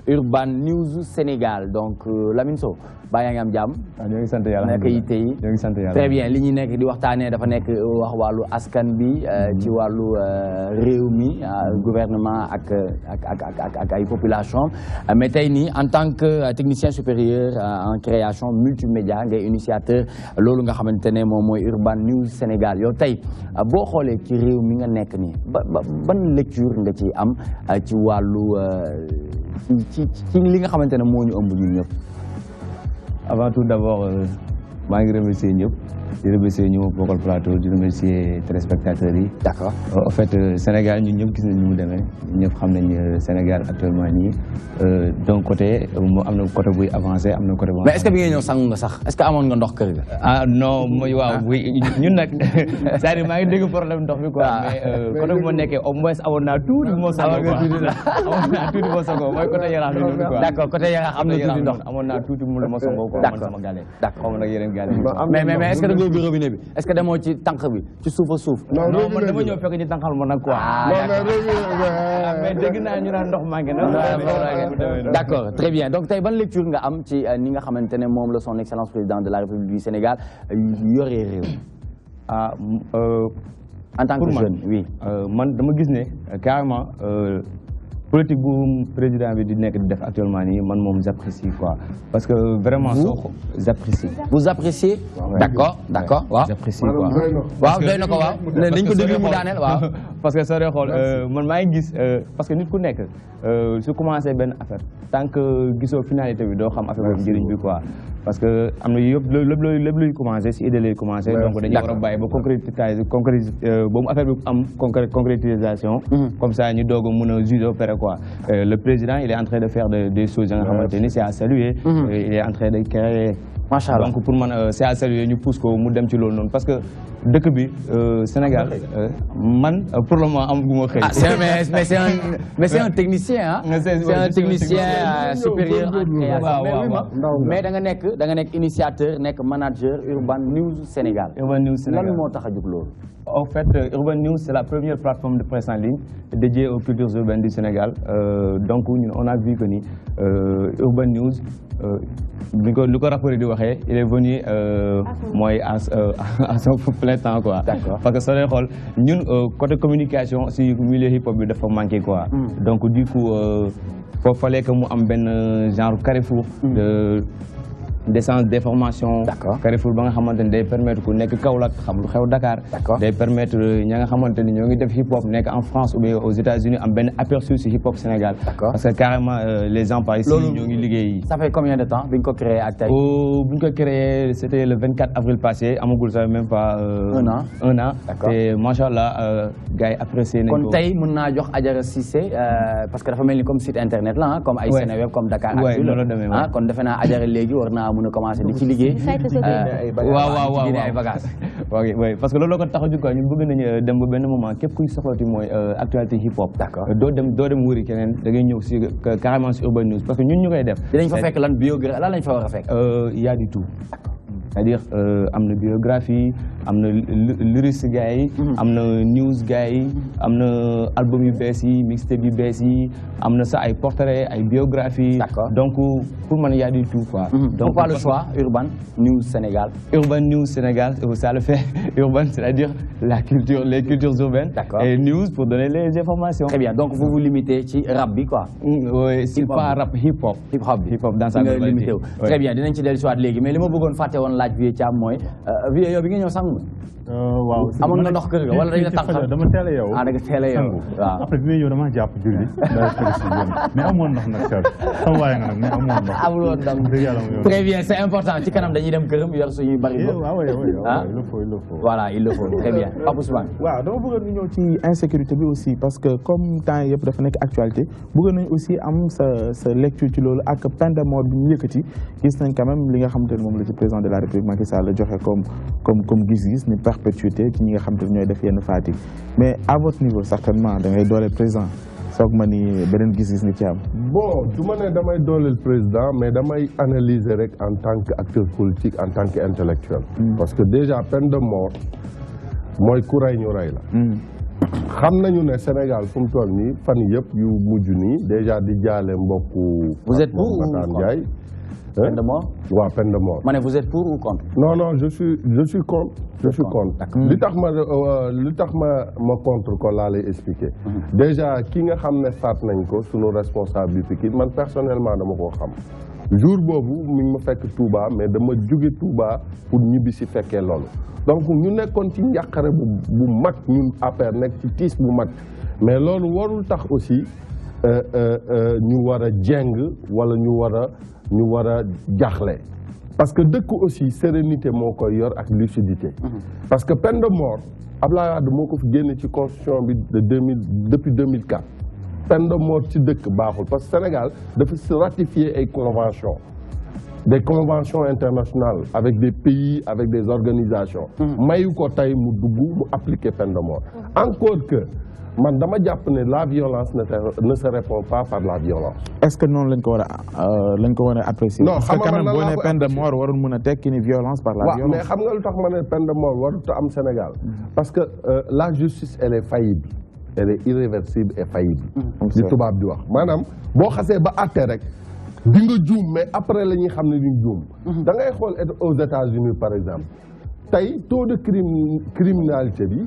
Urban News Sénégal donc Lamine Sow baa yaa ngi am jàmm. ñoo ngi sant yàlla nekk yitte yi ñoo ngi sant yàlla très bien li ñu nekk di waxtaanee dafa nekk wax wàllu askan bi ci wàllu réew mi gouvernement ak ay population mais tey nii en tant que technicien supérieur en création multimédia ngay initiateur loolu nga xamante ne moom mooy Urban News Sénégal yow tey boo xoolee ci réew mi nga nekk nii ban lecture nga ci am ci wàllu ci li nga xamante ne moo ñu ëmb ñun ñëpp. Avant tout d'abord maa ngi remercier ñëpp di remercier ñu bokkal plateau di remercier téléspectateurs yi. D'accord. En fait Sénégal ñun ñëpp gis nañ ni mu demee ñëpp xam nañ Sénégal actuellement nii d'un côté mu am na côté buy avancé am na côté boo. mais est-ce que bi ngay ñëw sangu nga sax est-ce que amoon nga ndox kër ga. ah non mooy waaw ñun nag c'est-à-dire maa ngi dégg problème ndox bi quoi. mais côté bu ma nekkee au moins amoon naa tuuti bu ma sangoo quoi amoon naa tuuti bu ma sangoo mooy côté Yaraax bi noonu quoi. d'accord côté Yaraax am na tuuti ndox amoon naa tuuti mu la ma sangoo quoi. d'accord man sama gàlle. d'accord xaw ma nag yeneen gàlle yi. mais est-ce que da nga ubbi robinet bi est-ce que demoo ci tànk bi ci suuf a suuf. non man dama ñëw fekk ñu tànqal ma nag quoi. mais dégg naa ñu naan ndox manqué na. d'accord très bien donc tey ban lecture nga am ci ni nga xamante ne moom la son excellence président de la République du Sénégal yoree réew. en tant que jeune oui. man dama gis ne carrément politique bu président bi di nekk di def actuellement nii man moom j'apprécie quoi parce que vraiment j'apprécie. vous appréciez. d'accord waaw. j'apprécie quoi. waaw doy na ko waaw dañ ko déglu mu daaneel waaw. parce que soo dee xool man maa ngi gis parce que nit ku nekk su commencé benn affaire tant que gisoo finalité bi doo xam affaire boobu njëriñ bi quoi. parce que am na yëpp lépp luy commencé si idée lay commencé. donc dañuy war a bàyyi ba ba mu affaire bi am concrétisation. comme ça ñu doog a mun a juger opérer quoi. Le président il est en train de faire des choses nga xamante ni c'est à saluer. il est en train de créer. macha allah donc pour man c'est à saluer ñu pousse ko mu dem ci loolu noonu parce que dëkk bi Sénégal man pour le moment amaguma xëy. mais c'est un technicien ah. c'est un technicien supérieur en création. mais da nga nekk initiateur nekk manager Urban News Sénégal. Urban News Sénégal lan moo tax a jóg loolu. En fait, Urban News, c'est la première plateforme de presse en ligne dédiée aux cultures urbaines du Sénégal. Donc, on a vu que Urban News, le rapport il est venu à son plein temps. Parce que ça, nous, côté communication, si le milieu hip-hop, il faut manquer. Donc, du coup, il fallait que nous ayons un genre carrefour d'essence d'information. Carrefour ba nga xamanteni day permettre ku nek Kaolack xam lu xew Dakar. Day permettre ña nga xamanteni ñoo ngi def hip hop nek en France ou bien aux États-Unis am ben aperçu sur hip hop Sénégal. Parce que carrément les gens par ici ñoo ngi liggéey. Ça fait combien de temps biñ ko créé ak tay? Biñ ko créé c'était le 24 avril passé, amagul ça même pas un an. Et machallah gars yi apprécié nañ ko. Kon tay mën na jox Adjara Cissé parce que dafa melni comme site internet là comme ay Sénéweb comme Dakar Actu. Kon defe naa Adjara légui war na mën a commencé di ci liggéey. waaw ay bagages. oui parce que loolu ko tax a jóg quoi ñun bëgg nañu dem ba benn moment képp kuy soxlati mooy actualité hip hop. doo dem wëri keneen da ngay ñëw si carrément si Urban News parce que ñun ñu koy def. dinañ fa fekk lan biographie lan lañ fa war a fekk. y a du tout. c'est-à-dire am na biographie am na lyrics gars yi am na news gars yi am na album yu bees yi mixtape yu bees yi am na sax ay portraits ay biographie. Donc pour man y a du tout quoi. Donc pourquoi le choix Urban News Sénégal? Urban News Sénégal ça le fait urban c'est-à-dire les cultures urbaines. Et news pour donner les informations. Très bien, donc vous vous limitez ci rap bi quoi. Oui, c'est pas rap, hip hop dans sa globalité. Très bien, dinañ ci dellu si waat léegi mais li ma bëggoon fàtte woon laaj Vieux Thiam mooy Vieux yow bi nga ñëw sangu waaw amoon nga ndox kër ga wala dañ la tànqal dama teel a yow da nga teel a yow waaw après bi may yow dama jàpp julli mais amoon ndox nag Cheikh sama waaye nga nag mais amoon ndox amul woon ndox très bien c'est important ci kanam dañuy dem këram yor suñuy bari il le faut voilà il le faut très bien Pape Ousmane waaw dama bëggoon ñu ñëw ci insécurité bi aussi parce que comme temps yëpp dafa nekk actualité bëggoon nañ aussi am sa lecture ci loolu ak peine de mort bi ñu yëkkati gis nañ quand même li nga xamante ne moom la ci président de la République Macky Sall la joxe comme gis-gis ni perpétuité ci ñi nga xamante ne ñooy def yenn faat yi mais à votre niveau certainement da ngay dooleel président soog ma ni beneen gis-gis ni ci am. Bon du ma ne damay dooleel président mais damay analyser rek en tant qu'acteur politique en tant qu'intellectuel. Parce que déjà peine de mort mooy ku rey ñu rey la. xam nañu ne Sénégal fu mu toll nii fan yëpp yu mujj nii déjà di jaale mbokku. Vous êtes pour Matar Ndiaye. Peine de mort. waaw peine de mort. Ma ne vous êtes pour ou contre? Non je suis contre. Je suis contre. li tax ma contre ko laa lay expliquer. Déjà ki nga xam ne faat nañ ko sunu responsable bi Pikine man personnellement dama koo xam. jour boobu mi ngi ma fekk Touba mais dama jóge Touba pour ñibbi si fekkee loolu. Donc ñu nekkoon ci njàqare bu mag ñun APR nekk ci tiis bu mag mais loolu warul tax aussi ñu war a jeng wala ñu war a jaaxle parce que dëkk aussi sérénité moo koy yor ak lucidité. Parce que peine de mort Abdoulaye Wade moo ko fi génne ci constitution bi depuis 2004 peine de mort ci dëkk baaxul parce que Sénégal dafa si ratifier ay conventions. Des conventions internationales avec des pays, avec des organisations. mayu ko tay mu dugg mu appliquer peine de mort. Encore que man dama jàpp ne la violence ne se répond pas par la violence. Est-ce que non lañ ko war a apprécier? Non, parce que quand même boo nee peine de mort warul mën a tekki ni violence par la violence. Mais xam nga lu tax ma ne peine de mort warut am Sénégal. Parce que la justice elle est faillible. Elle est irréversible et faillible. li tubaab di wax maanaam boo xasee ba àtte rek. di nga juum mais après la ñuy xam ne duñ juum. da ngay xool aux États-Unis par exemple tey taux de criminalité bi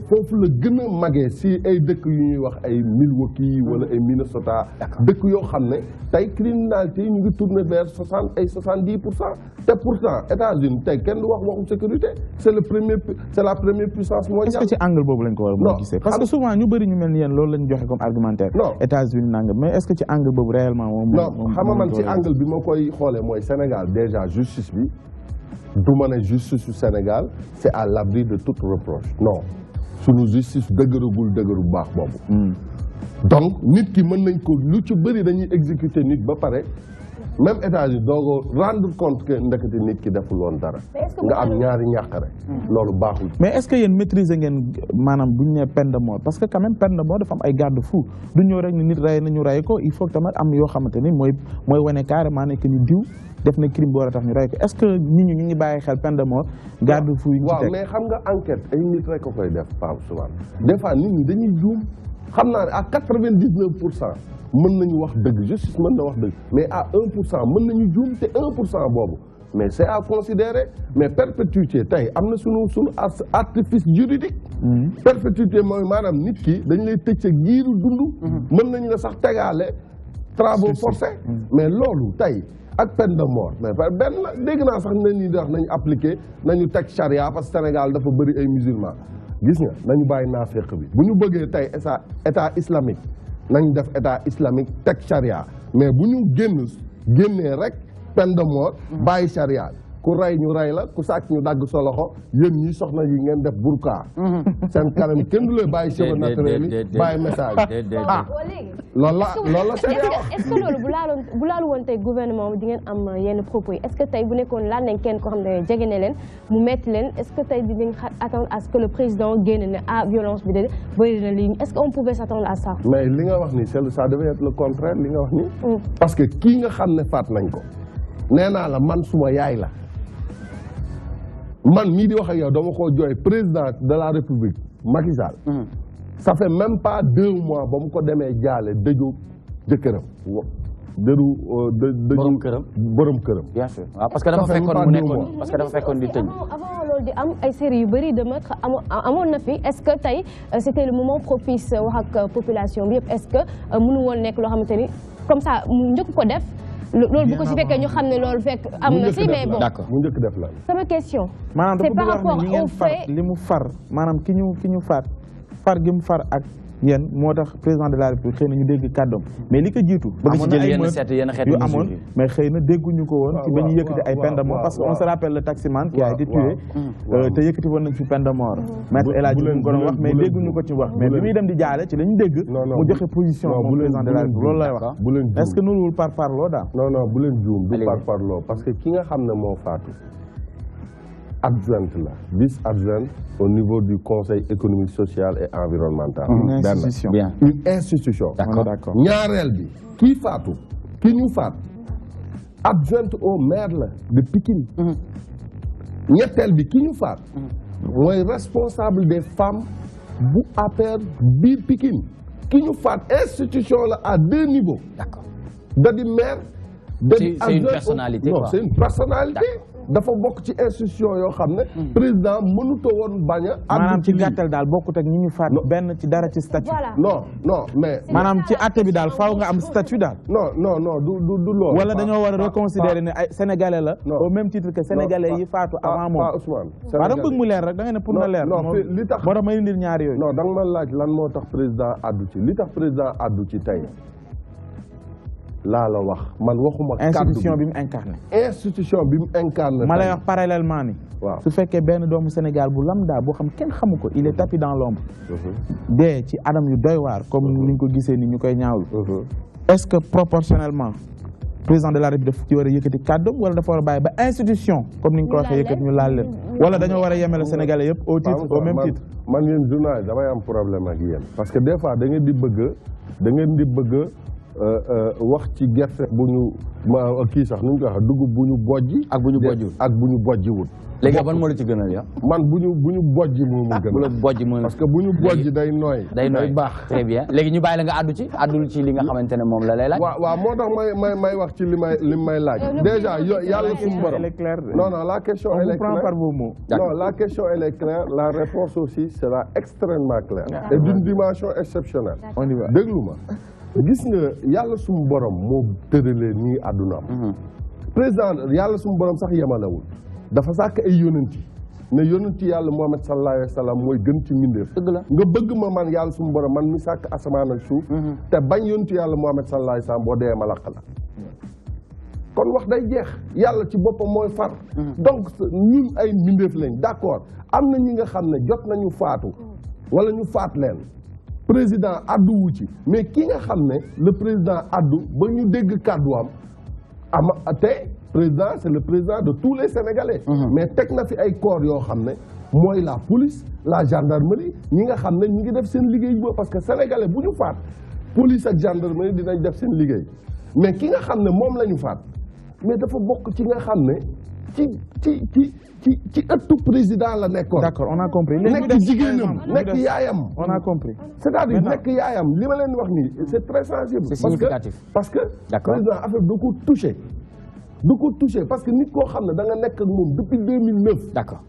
foofu la gën a magee si ay dëkk yu ñuy wax ay Milwaukee wala ay Minnesota. dëkk yoo xam ne tey criminalité yi ñu ngi tourner vers 70%. te pourtant États-Unis tey kenn du waxu sécurité c'est la première puissance mondiale. Est-ce que ci angle boobu lañ ko war a mën a gisee parce que souvent ñu bëri ñu mel ni yéen loolu lañ joxe comme argumentaire. Non États-Unis nangam mais est-ce que ci angle boobu réellement moom. non xam nga man ci angle bi ma koy xoolee mooy Sénégal déjà justice bi du ma ne justice su Sénégal c'est à l'abri de toute reproche non sunu justice dëgëragul bu baax boobu. Donc nit ki mën nañ ko lu ci bëri dañuy exécuter nit ba pare même États-Unis doo rendre compte que ndekete nit ki deful woon dara nga am ñaari ñàqare loolu baaxul. mais est-ce que yéen maîtriser ngeen maanaam bu ñu nee peine de mort parce que quand même peine de mort dafa am ay garde-fou du ñëw rek ni nit rey nañu rey ko il faut que tamit am yoo xamante ni mooy wane carrément ne que ni diw def na crime bu war a tax ñu rey ko est-ce que nit ñi ñu ngi bàyyi xel peine de mort garde-fou yi ñu ci teg. waaw mais xam nga enquête ay nit rek ko koy def Pape Ousmane des fois nit ñi dañuy juum xam naa ne à 99% mën nañu wax dëgg justice mën na wax dëgg mais à 1% mën nañu juum te 1% boobu mais c'est à considérer mais perpétuité tey am na sunu artifice juridique. Perpétuité mooy maanaam nit ki dañ lay tëj sa giiru dund. mën nañu la sax tegaale travaux forcés. mais loolu tey ak peine de mort mais benn la dégg naa sax nañ ñi wax nañu appliqué nañu teg charia parce que Sénégal dafa bëri ay musulmans gis nga nañu bàyyi naafeq bi bu ñu bëggee tey état islamique nañ def état islamique teg charia mais bu ñu génnee rek peine de mort bàyyi charia ku rey ñu rey la ku sàcc ñu dagg sa loxo yéen ñi soxna yi ngeen def burka seen kanam kenn du lay bàyyi cheveux naturels yi bàyyi message loolu la est-ce que loolu bu laalu woon tey gouvernement di ngeen am yenn propos yi est-ce que tey bu nekkoon laal nañ kenn koo xam ne jege na leen mu metti leen est-ce que tey dinañ attendre à ce que le président génne ne violence bi de bëri na lii est-ce qu'on pouvait s'attendre à ça. mais li nga wax ni ça devait être le contraire li nga wax ni parce que kii nga xam ne faat nañ ko nee naa la man suma yaay la man mii di wax ak yow dama ko jooy président de la République Macky Sall. Ça fait même pas 2 mois ba mu ko demee jaale dëju jëkkëram borom këram borom këram. bien sûr waaw parce que dafa fekkoon mu nekkoon parce que dafa fekkoon di tëj. avant loolu di am ay séries yu bëri de meurtre amoon na fi est-ce que tey c'était le moment propice wax ak population bi yëpp est-ce que mënu woon nekk loo xamante ni comme ça mu njëkk ko def. loolu bu ko si fekkee ñu xam ne loolu fekk am na si mais bon d'accord mu njëkk def la. sama question. maanaam c'est par dafa rapport bëgg wax au fait li mu far maanaam ki ñu far gi mu far ak yéen moo tax président de la République xëy na ñu dégg kàddoom mais li ko jiitu amoon na ay meurtres yu amoon mais xëy na dégguñu ko woon ci ba ñu yëkkati ay peine de mort parce que on se rappelle le taximan qui a été tué te yëkkati woon nañ fi peine de mort maître El Hadji mu ko doon wax mais dégguñu ko ci wax mais bi muy dem di jaale ci lañu dégg mu joxe position moom président de la République loolu lay wax est-ce que nuruwul par parloo daal non bu leen juum du par parloo parce que ki nga xam ne moo faatu adjointe la vice-adjointe au niveau du conseil économique social et environnemental. Une institution. Bien. Une institution. D'accord. ñaareel bi kii faatu ki ñu faat adjointe au maire la de Pikine. ñetteel bi ki ñu faat mooy responsable des femmes bu APR biir Pikine ki ñu faat institution la à 2 niveaux. D'accord. da di maire. c'est une personnalité non quoi. c'est une personnalité. dafa bokk ci institution yoo xam ne président mënutoo woon bañ a maanaam ci gàttal daal bokkut ak ñi ñu faat benn ci dara ci statut non mais maanaam ci àtte bi daal faaw nga am statut daal non du loolu wala dañoo war a reconsidérer ne ay sénégalais la au même titre que sénégalais yi faatu avant moom Ousmane waaw dama bëgg mu leer rek da nga ne pour na leer li tax moo tax may indil ñaar yooyu non da nga ma laaj lan moo tax président addu ci li tax président addu ci tey laa la wax man waxuma institution bi mu incarné institution bi mu incarné ma lay wax parallèlement ni waaw su fekkee benn doomu Sénégal bu lambda boo xam kenn xamu ko il est tapis dans l'ombre dee ci anam yu doy waar comme ni ñu ko gisee ni ñu koy ñaawlu est-ce que proportionnellement président de la République daf ci war a yëkkati kàddoom wala dafa war a bàyyi ba institution comme ni nga ko waxee yëkkati ñu laal leen wala dañoo war a yemale Sénégalais yëpp au titre au même titre man yéen journaliste damay am problème ak yéen parce que des fois da ngeen di bëgg wax ci gerte bu ñu kii sax nu ñu ko waxee dugub bu ñu bojji ak bu ñu bojjiwul ak bu ñu bojjiwul léegi ban moo la ci gënal yow man bu ñu bojji moo ma gën bu la bojji moo parce que bu ñu bojji day nooy baax très bien léegi ñu bàyyi la nga àddul ci li nga xamante ne moom la lay laaj waaw moo tax may wax ci li may laaj déjà yàlla suñu borom non la question elle est claire non la question elle est claire la réponse aussi sera extrêmement claire et d'une dimension exceptionnelle déglu ma gis nga yàlla suñu borom moo tëralee nii àddunaam président yàlla suñu borom sax yemalewul dafa sàkk ay yonent ne yonent yàlla Muhammad sallallahu alayhi wa sallam mooy gën ci mbindeef dëgg la nga bëgg ma man yàlla suñu borom man mi sàkk asamaan ak suuf te bañ yonent yàlla Muhammad sallallahu alayhi wa sallam boo dee ma laq la kon wax day jeex yàlla ci boppam mooy far donc ñun ay mbindeef lañ d'accord am na ñi nga xam ne jot nañu faatu wala ñu faat leen président addu wu ci mais ki nga xam ne le président addu ba ñu dégg kàdduwam président c'est le président de tous les Sénégalais. Mais teg na fi ay corps yoo xam ne mooy la police la gendarmerie ñi nga xam ne ñi ngi def seen liggéey boobu parce que sénégalais bu ñu faat police ak gendarmerie dinañ def seen liggéey mais ki nga xam ne moom la ñu faat mais dafa bokk ci nga xam ne ci ëttu président la nekkoon. D'accord, on a compris. nekk jigéenam nekk yaayam. On a compris. C'est-à-dire nekk yaayam li ma leen wax nii c'est très sensible. C'est significatif. parce que président affaire da ko touché. du ko touché parce que nit koo xam ne da nga nekk ak moom depuis 2009. D'accord.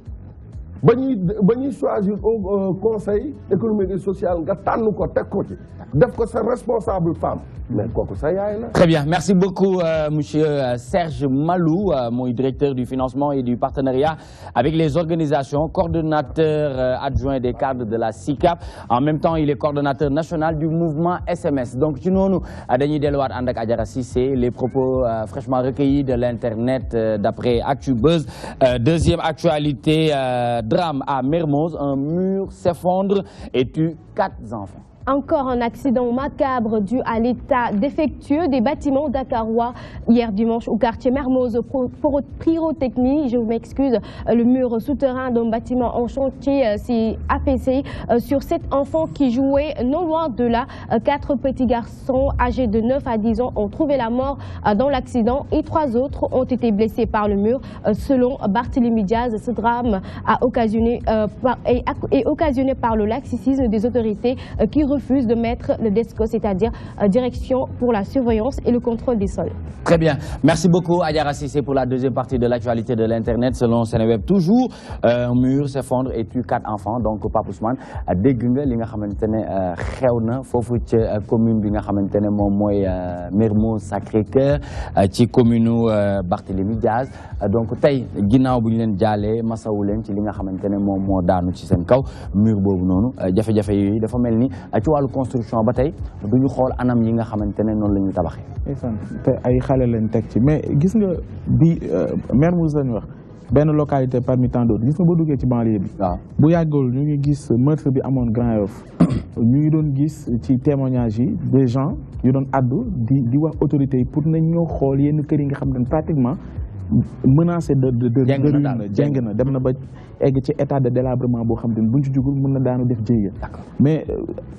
ba ñuy choisir au conseil économique et social nga tànn ko teg ko ci def ko sa responsable femme mais kooku sa yaay la. Très bien, merci beaucoup monsieur Serge Malou, mon directeur du financement et du partenariat avec les organisations, coordonnateur adjoint des cadres de la SICAP. En même temps, il est coordonnateur national du mouvement SMS. Donc ci noonu dañuy delluwaat ànd ak Adjara Cissé, les propos fraîchement recueillis de l'internet d'après ActuBuzz. Deuxième actualité, drame à Mermoz, un mur s'effondre et tue 4 enfants. Encore un accident macabre dû à l'état défectueux des bâtiments dakarois hier dimanche au quartier Mermoz Pyrotechnie. Je m'excuse, le mur souterrain d'un bâtiment en chantier s'est affaissé sur 7 enfants qui jouaient non loin de là. 4 petits garçons âgés de 9 à 10 ans ont trouvé la mort dans l'accident et 3 autres ont été blessés par le mur. Selon Barthélémy Diaz, ce drame a occasionné par le laxisme des autorités qui refuse de mettre le DESCO, c'est-à-dire Direction pour la surveillance et le contrôle des sols. Très bien. Merci beaucoup Adjara Cissé pour la deuxième partie de l'actualité de l'Internet. Selon Seneweb toujours, un mur s'effondre et tue 4 enfants. Donc Pape Ousmane, dégg nga li nga xamante ne xew na foofu ci commune bi nga xamante ne moom mooy Mermoz Sacré-Cœur ci commune Barthélémy Diaz. Donc tey ginnaaw bu ñu leen jaalee masawu leen ci li nga xamante ne moom moo daanu ci seen kaw mur boobu noonu jafe-jafe yooyu dafa mel ni ci wàllu construction ba tey duñu xool anam yi nga xamante ne noonu la ñuy tabaxee. te ay xale lañ teg ci mais gis nga bi Mermoz lañ wax benn localité parmi tant d'autres gis nga boo duggee ci banlieue bi. waaw bu yàggul ñu ngi gis meurtre bi amoon Grand Yoff ñu ngi doon gis ci témoignage yi des gens yu doon addu di wax autorités yi pour nañ ñoo xool yenn kër yi nga xam ne pratiquement menacé de jeng na dem na ba egg ci état de délabrement boo xam ne buñ ci jugul mën na daanu def jëye mais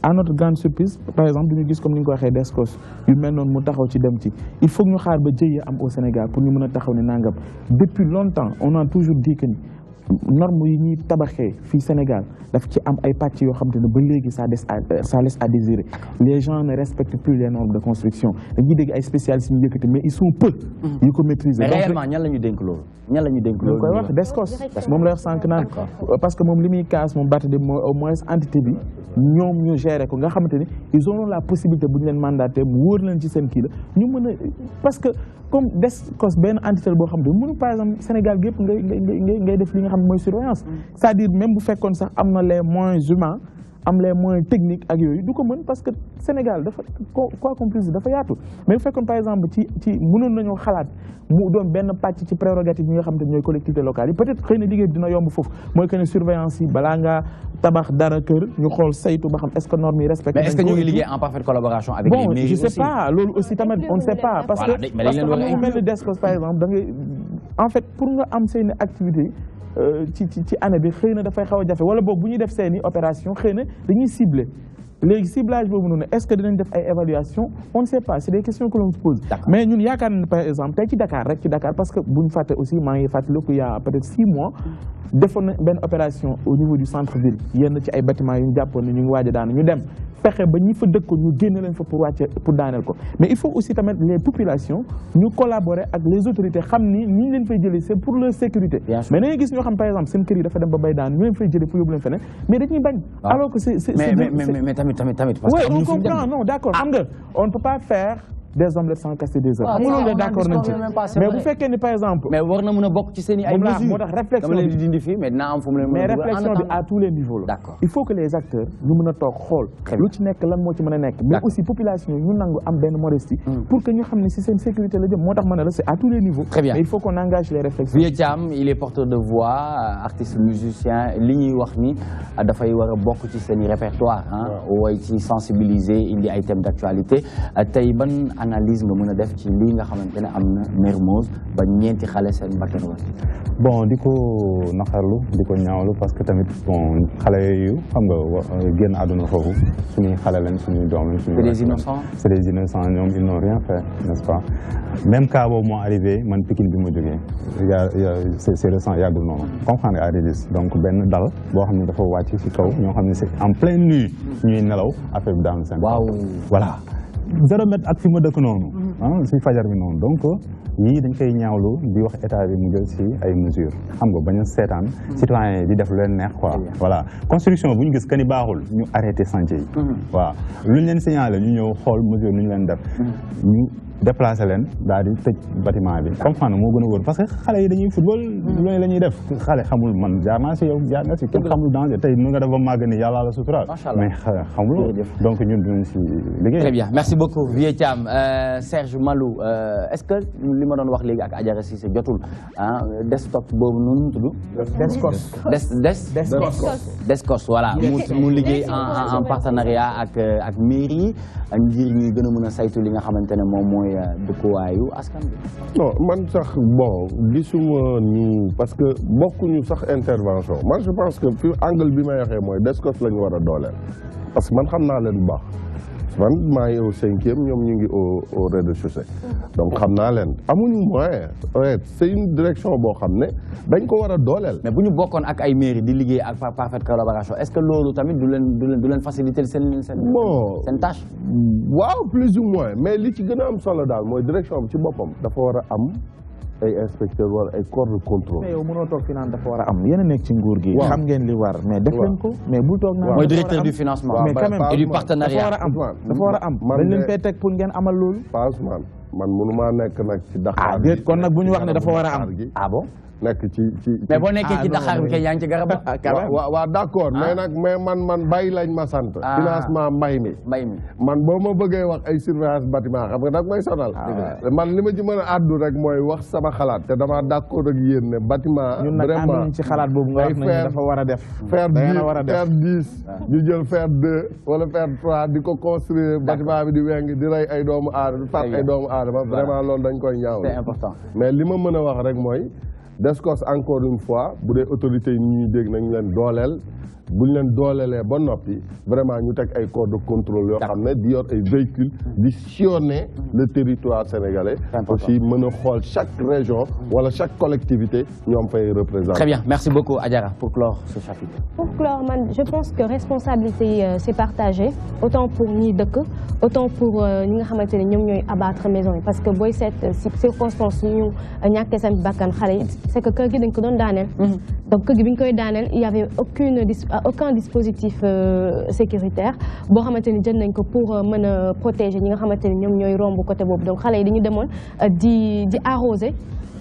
à notre grande surprise par exemple duñu gis comme ni nga ko waxee DESCOS yu mel noonu mu taxaw ci dem ci il faut ñu xaar ba jëye am au Sénégal pour ñu mën a taxaw ne nangam depuis longtemps on a toujours dit que ni normes yi ñuy tabaxee fii Sénégal daf ci am ay pàcc yoo xam te ne ba léegi ça laisse à désirer. Les gens ne respectent plus les normes de construction dañuy dégg ay spécialistes ñu yëkkati mais ils sont peu yu ko maîtriser. mais réellement ñan la ñu dénk loolu ñan la ñu dénk loolu. koy wax DESCOS moom la wax sànq naan parce que moom li muy kaas moom batte de au moins entité bi ñoom ñu gérer ko nga xamante ni ils ont la possibilité bu ñu leen mandaté mu wóor leen ci seen kii la ñu mën a parce que comme DESCOS benn entité boo xam ne mënu par exemple Sénégal gépp ngay def li nga xam ne mooy surveillance c'est-à-dire même bu fekkoon sax am na les moyens humains am les moyens techniques ak yooyu du ko mën parce que Sénégal dafa quoi qu'on puisse dafa yaatu mais bu fekkoon par exemple ci mënoon nañoo xalaat mu doon benn pàcc ci prérogative yi nga xam te ñooy collectivités locales yi peut-être xëy na liggéey bi dina yomb foofu mooy que ne surveillance yi balaa ngaa tabax dara kër ñu xool saytu ba xam est-ce que normes yi respecté. mais est-ce que ñu ngi liggéey en parfaite collaboration avec les mairies aussi? Je sais pas loolu aussi tamit on ne sait pas parce que am mel ni DESCOS par exemple da ngay en fait pour nga am seen activité ci année bi xëy na dafay xaw a jafe wala boog bu ñuy def seeni opération xëy na dañuy cibler léegi ciblage boobu noonu est-ce que dinañ def ay évaluation on ne sait pas c'est des questions que l'on se pose mais ñun yaakaar nañ par exemple tey ci Dakar rek ci Dakar parce que buñ fàtte aussi maa ngi fàttaliku il y a peut-être 6 mois defoon na benn opération au niveau du centre-ville yenn ci ay bâtiments yu ñu jàppoon ne ñu ngi waaj a daanu ñu dem fexe ba ñi fa dëkkoon ñu génne leen fa pour wàcce pour daaneel ko mais il faut aussi tamit les populations ñu collaborer ak les autorités xam ni ñi leen fay jëlee c'est pour leur sécurité mais da ngay gis ñoo xam par exemple seen kër yi dafa dem ba bay daan ñu leen fay jëlee pour yóbbu leen feneen mais dañuy bañ alors que c'est mais tamit parce que on comprend non d'accord xam nga on ne peut pas faire des omelettes sans casser des œufs. xam nga loolu d'accord nañ ci mais bu fekkee ni par exemple. mais war na mën a bokk ci seen i ay mesures moo tax réflexion dama leen di dindi fii mais dinaa am fu mu leen mën a. mais réflexion bi à tous les niveaux la. d'accord il faut que les acteurs ñu mën a toog xool. lu ci nekk lan moo ci mën a nekk. mais aussi population yi ñu nangu am benn modestie. pour que ñu xam ne si seen sécurité la jëm moo tax ma ne la c'est à tous les niveaux. très bien mais il faut qu'on engage les réflexions. Vieux Thiam il est porteur de voix artiste musicien li ñuy wax ni dafay war a bokk ci seen i répertoire ah. woy ci sensibiliser indi ay thèmes d'actualité tey ban analyse nga mën a def ci lii nga xamante ne am na Mermoz ba ñeenti xale seen bakkan woon. bon di ko naqarlu di ko ñaawlu parce que tamit bon xale yooyu xam nga génn àdduna foofu suñuy xale lañ suñuy doom lañ. c'est des innocents. c'est des innocents ñoom ils n'ont rien fait n'est-ce pas même cas boobu moo arrivé man Pikine bi ma jógee c'est récent yàggul noonu comprendre nga Aridis donc benn dal boo xam ne dafa wàcc ci kaw ñoo xam ne c'est en pleine nuit ñuy nelaw affaire bi daanu seen waaw voilà 0 mètre ak fi ma dëkk noonu si fajar bi noonu donc yii dañ koy ñaawlu di wax état bi mu jël si ay mesures xam nga bañ a seetaan citoyen yi di def lu leen neex quoi voilà construction bu ñu gis que ni baaxul ñu arrêté chantier yi waaw lu ñu leen signalé ñu ñëw xool mesure nu ñu leen def ñu déplacé leen daal di tëj bâtiment bi comprendre moo gën a wóor parce que xale yi dañuy football lu ne la ñuy def xale xamul man jaar naa si yow jaar nga si kenn xamul danger tey nu nga def ba màgg ni yàlla la suturaal mais xamul donc ñun dinañ si liggéey. Très bien, merci beaucoup Vieux Thiam. Serge Malou, est-ce que li ma doon wax léegi ak Adjara Cissé jotul desktop boobu noonu tudd Descos voilà mu liggéey en partenariat ak mairie ngir ñuy gën a mën a saytu li nga xamante ne moom mooy dëkkuwaayu askan bi. non man sax bon gisuma ñu parce que bokkuñu sax intervention man je pense que fi angle bi may waxee mooy Descos la ñu war a dooleel parce que man xam naa leen bu baax man maa ngi au 5e ñoom ñu ngi au rez-de-chaussée donc xam naa leen amuñu moyen c'est une direction boo xam ne dañ ko war a dooleel. mais bu ñu bokkoon ak ay mairie di liggéey ak parfaite collaboration est-ce que loolu tamit du leen faciliter seen tâche. waaw plus ou moins mais li ci gën a am solo daal mooy direction bi ci boppam dafa war a am ay inspecteur wala ay corps de contrôle. mais yow mënoo toog fi naan dafa war a am yéen a nekk ci nguur gi. xam ngeen li war mais def leen ko mais bul toog naan. mooy directeur du financement. mais quand même et du partenariat. dafa war a am dañ leen fay teg pour ngeen amal loolu. man mënumaa nekk nag ci Dakar. déet kon nag bu ñu wax ne dafa war a am. ah bon. nekk ci mais boo nekkee ci Dakar bi kay yaa ngi ci garab. waaw d'accord mais nag man bay lañ ma sant. financement mbay mi. man boo ma bëggee wax ay surveillance bâtiment xam nga nag may sonal. man li ma ci mën a àddu rek mooy wax sama xalaat te dama d'accord ak yéen ne bâtiment. ñun nag ànduñu ci xalaat boobu nga wax ne dafa war a def. faire 10 ñu jël faire 2 wala faire 3 di ko construire bâtiment bi di weng di rey ay doomu aadama di faat ay doomu aadama vraiment loolu dañ koy ñaaw. c'est important mais li ma mën a wax rek mooy Descos encore une fois bu dee autorités yi ñuy dégg nañ leen dooleel bu ñu leen dooleelee ba noppi vraiment ñu teg ay corps de contrôle yoo xam ne di yor ay véhicules di sillonner le territoire sénégalais aussi mën a xool chaque région wala chaque collectivité ñoom fay représenter. Très bien, merci beaucoup Adjara pour clore ce chapitre. Pour clore man je pense que responsabilité c'est partagé autant pour ñi dëkk autant pour ñi nga xamante ne ñoom ñooy abattre maison yi parce que booy seet si circonstance ñu ñàkkee seen bakkan xale yi c'est que kër gi dañ ko doon daaneel. donc kër gi bi ñu koy daaneel il y avait aucun dispositif sécuritaire boo xamante ni jël nañ ko pour mën a protéger ñi nga xamante ni ñoom ñooy romb côté boobu donc xale yi dañu demoon di arroser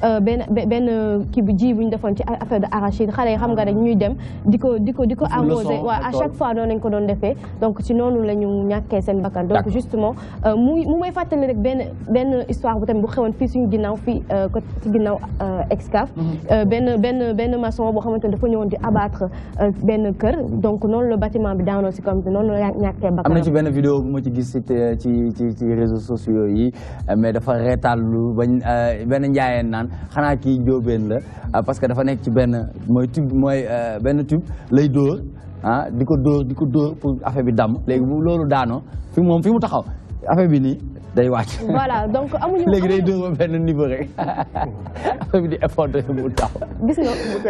benn kii bu ji bu ñu defoon ci affaire de arachide xale yi xam nga rek ñuy dem di ko arroser waaw à chaque fois noonu lañ ko doon defee donc ci noonu la ñu ñàkkee seen bakkan donc justement mu may fàttali rek benn histoire bu tamit bu xewoon fii suñu ginnaaw fii ci ginnaaw Excaf benn maçon boo xamante ne dafa ñëwoon di abattre benn kër donc noonu la bâtiment bi daanoo si comme noonu la ñàkkee bakkan. am na ci benn vidéo bu ma ci gis ci réseaux sociaux yi mais dafa reetaalu bañ benn njaayeen naan xanaa kii njóobeen la parce que dafa nekk ci benn benn tube lay dóor di ko dóor pour affaire bi damm léegi bu loolu daanoo fi mu taxaw affaire bi nii day wàcc. voilà donc amuñu léegi day dóor ba benn niveau rek affaire bi di effondré mu taxaw. gis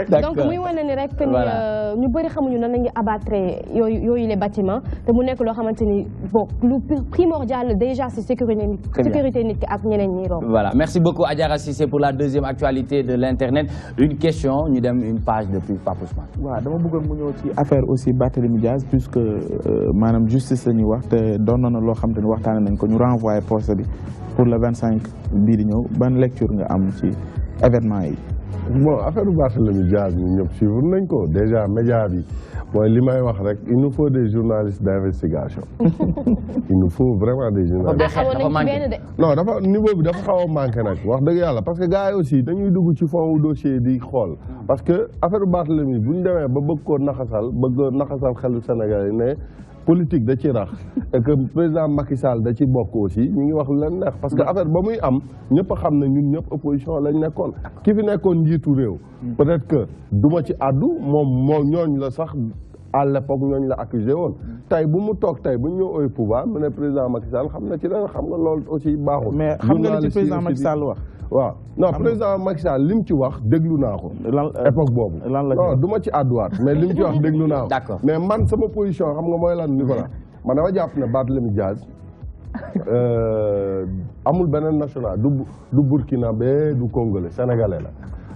nga donc muy wane ni rek que ni ñu bëri xamuñu nan la ñuy abattre yooyu les bâtiments te mu nekk loo xamante ni bon lu primordial déjà c'est sécurité nit ki ak ñeneen ñi romb. voilà merci beaucoup Adjara Cissé pour la deuxième actualité de l'internet une question ñu dem une page de pub Pape Ousmane. waaw dama bëggoon mu ñëw ci affaire aussi Barthélémy Diaz puisque maanaam justice la ñuy wax te doon na loo xam te ni waxtaane nañ ko ñu renvoyé procès bi pour le 25 bii di ñëw ban lecture nga am ci événement yi. bon affaire Barthélémy Diaz ñu ñëpp suivre nañ ko déjà média bi mooy li may wax rek il nous faut des journalistes d'investigation. il nous faut vraiment des journalistes. non dafa niveau bi dafa xaw a manqué nag wax dëgg yàlla parce que gars yi aussi dañuy dugg ci fond wu dossier di xool parce que affaire Barthélémy bu ñu demee ba bëgg koo naxasal xelu Sénégal yi ne politique da ci rax et que président Macky Sall da ci bokk aussi ñu ngi wax lu leen neex parce que affaire ba muy am ñëpp a xam ne ñun ñëpp opposition lañ nekkoon ki fi nekkoon njiitu réew peut-être que duma ci àddu moom ñooñ la sax à l'époque ñooñu la accusé woon tey bu mu toog tey bu ñu ñëw au pouvoir mu ne président Macky Sall xam na ci dara xam nga loolu aussi baaxul. mais xam nga li ci président Macky Sall wax. waaw non président Macky Sall lim ci wax déglu naa ko. époque boobu. non du ma ci àdduwaat mais lim ci wax déglu naa ko. d'accord mais man sama position xam nga mooy lan Nicolas man dama jàpp ne Barthélémy Dias amul beneen national du burkinabé du congolais sénégalais la.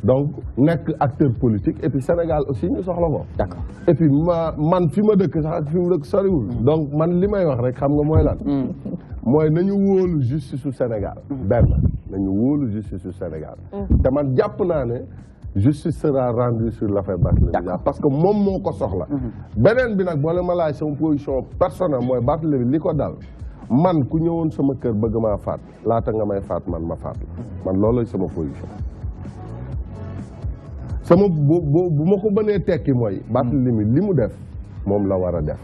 donc nekk acteur politique et puis Sénégal aussi ñu soxla ko. d'accord et puis man fi ma dëkk sax ak fi mu dëkk soriwul. donc man li may wax rek xam nga mooy lan. mooy nañu wóolu justice su Sénégal. benn nañu wóolu justice su Sénégal. te man jàpp naa ne justice sera rendue sur l'affaire Barthélémy Dias parce que moom moo ko soxla. beneen bi nag boo leen ma laaj sama position personnelle mooy Barthélémy li ko dal man ku ñëwoon sama kër bëgg maa faat laata nga may faat man ma faat la man loolooy sama position. sama bu ma ko bënee tekki mooy Barthélémy li mu def moom la war a def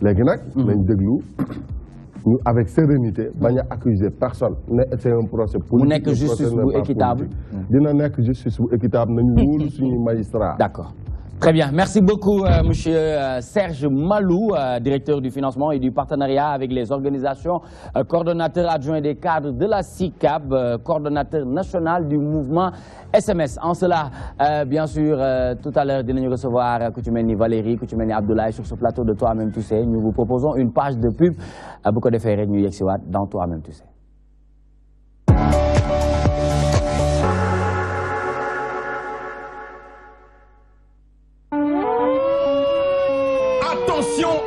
léegi nag nañ déglu ñu avec sérénité bañ a accuser personne ne c'est un procès politique. mu nekk justice bu équitable dina nekk justice bu équitable nañu wóolu suñuy magistrat. D'accord. Très bien. Merci beaucoup, monsieur Serge Malou, directeur du financement et du partenariat avec les organisations, coordonnateur adjoint des cadres de la CICAB, coordonnateur national du mouvement SMS. En cela, bien sûr, tout à l'heure, nous recevoir Koutumeni Valérie, Koutumeni Abdoulaye sur ce plateau de Toi-même tu sais. Nous vous proposons une page de pub. Beaucoup de faire nous dans Toi-même tu sais.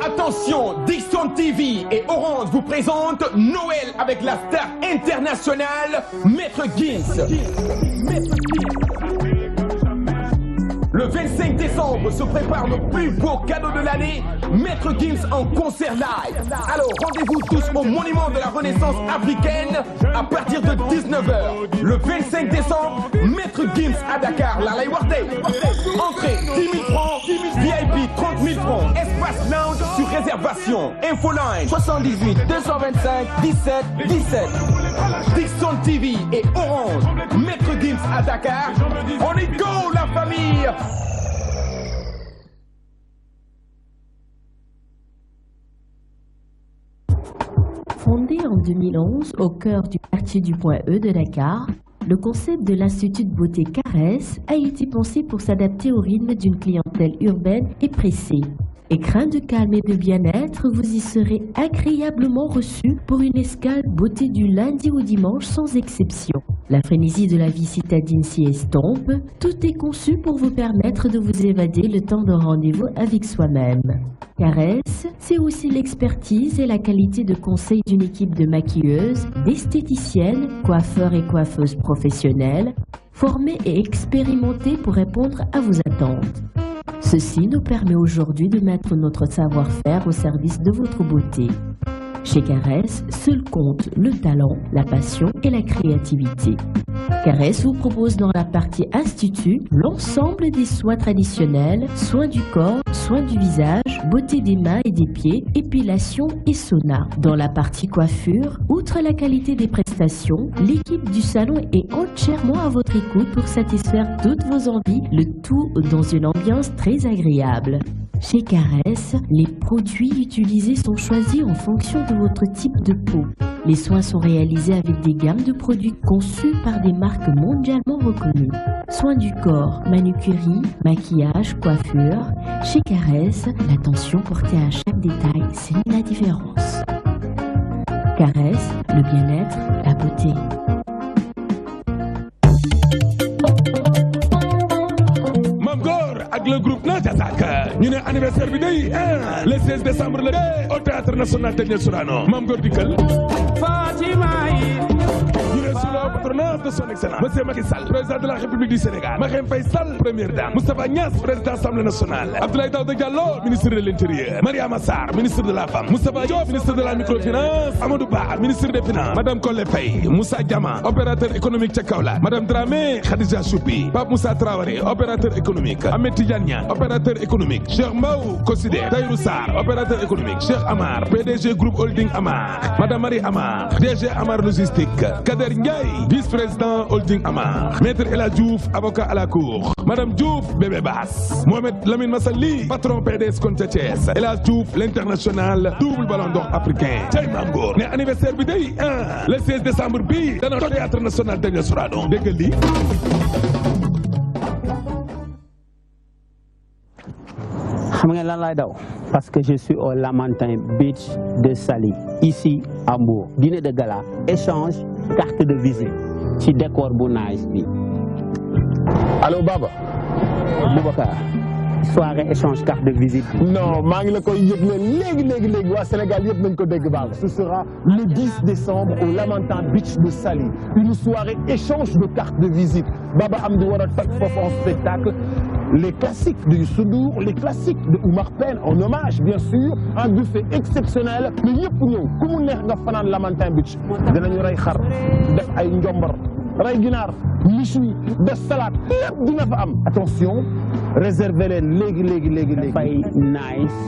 Attention, Dixon TV et Orange vous présentent Noël avec la star internationale Maître Gims. Le 25 décembre se prépare le plus beau cadeau de l'année, Maître Gims en concert live. Alors rendez-vous tous au Monument de la Renaissance africaine à partir de 19h. Le 25 décembre, Maître Gims à Dakar, la Live Entrée 10 000 francs, VIP 30 000 francs, espace lounge sur réservation. Infoline 78 225 17 17. Dixon TV et Orange, Maître Gims à Dakar. On y go la famille! Fondé en 2011 au cœur du quartier du Point E de Dakar, le concept de l'Institut de beauté Caresse a été pensé pour s'adapter au rythme d'une clientèle urbaine et pressée. Écrin de calme et de bien-être, vous y serez agréablement reçus pour une escale beauté du lundi au dimanche sans exception. La frénésie de la vie citadine s'y estompe, tout est conçu pour vous permettre de vous évader le temps d'un rendez-vous avec soi-même. Caresse, c'est aussi l'expertise et la qualité de conseil d'une équipe de maquilleuses, d'esthéticiennes, coiffeurs et coiffeuses professionnelles, formées et expérimentées pour répondre à vos attentes. Ceci nous permet aujourd'hui de mettre notre savoir-faire au service de votre beauté. Chez Caresse, seul compte le talent, la passion et la créativité. Caresse vous propose dans la partie Institut l'ensemble des soins traditionnels, soins du corps, soins du visage, beauté des mains et des pieds, épilation et sauna. Dans la partie coiffure, outre la qualité des prestations, l'équipe du salon est entièrement à votre écoute pour satisfaire toutes vos envies, le tout dans une ambiance très agréable. Chez Caresse, les produits utilisés sont choisis en fonction de votre type de peau. Les soins sont réalisés avec des gammes de produits conçus par des marques mondialement reconnues. Soins du corps, manucurie, maquillage, coiffure. Chez Caresse, l'attention portée à chaque détail, c'est la différence. Caresse, le bien-être, la beauté. ak le groupe Nadia Zak ñu ne anniversaire bi day le 16 décembre la au théâtre national Daniel Sorano Mame Gor dikkal Fatima yi ñu ne sous le patronage de son excellence monsieur Macky Sall président de la République du Sénégal Marième Faye Sall première dame Moustapha Niasse président Assemblée nationale Abdoulaye Daouda Diallo ministre de l'Intérieur Mariama Sarr ministre de la Femme Moustapha Diop ministre de la Microfinance Amadou Ba ministre des Finances Madame Collé Faye Moussa Diama opérateur économique ca Kaolack Madame Dramé Khadija Choupi Pape Moussa Traoré opérateur économique Ahmed Tidiane Niang opérateur économique Cheikh Mbaw Kossidé Tayrou Sarr opérateur économique Cheikh Amar PDG groupe holding Amar Madame Marie Amar DG Amar logistique Kader Ndiaye vice-président holding Amar Maître El Hadj Diouf avocat à la cour Madame Diouf bébé Bass Mohamed Lamine Massali patron PDS Konté Thiès El Hadj Diouf l'international double ballon d'or africain Jay Mangor ne anniversaire bi day le 16 décembre bi dana théâtre national Daniel Sorano dégg nga lii xam nga lan lay daw parce que je suis au Lamantin Beach de Saly ici à Mbour dîner de gala échange carte de visite ci décor bu nice bi. Allô Baba. Boubacar soirée échange carte de visite. Non maa ngi la koy yëgle léegi waa Sénégal yëpp nañ ko dégg Baba. Ce sera le 10 décembre au Lamantin Beach de Saly une soirée échange de carte de visite Baba am di war a toj foofu en spectacle. Les classiques de Youssou Ndour, les classiques de Oumar Pène en hommage bien sûr, un buffet exceptionnel mais ñëpp ñëw ku mu neex nga fanaan Lamantin Beach dinañu rey xar def ay njombar rey ginaar méchoui def salade lépp dina fa am. Attention réservez leen léegi. dafay nice.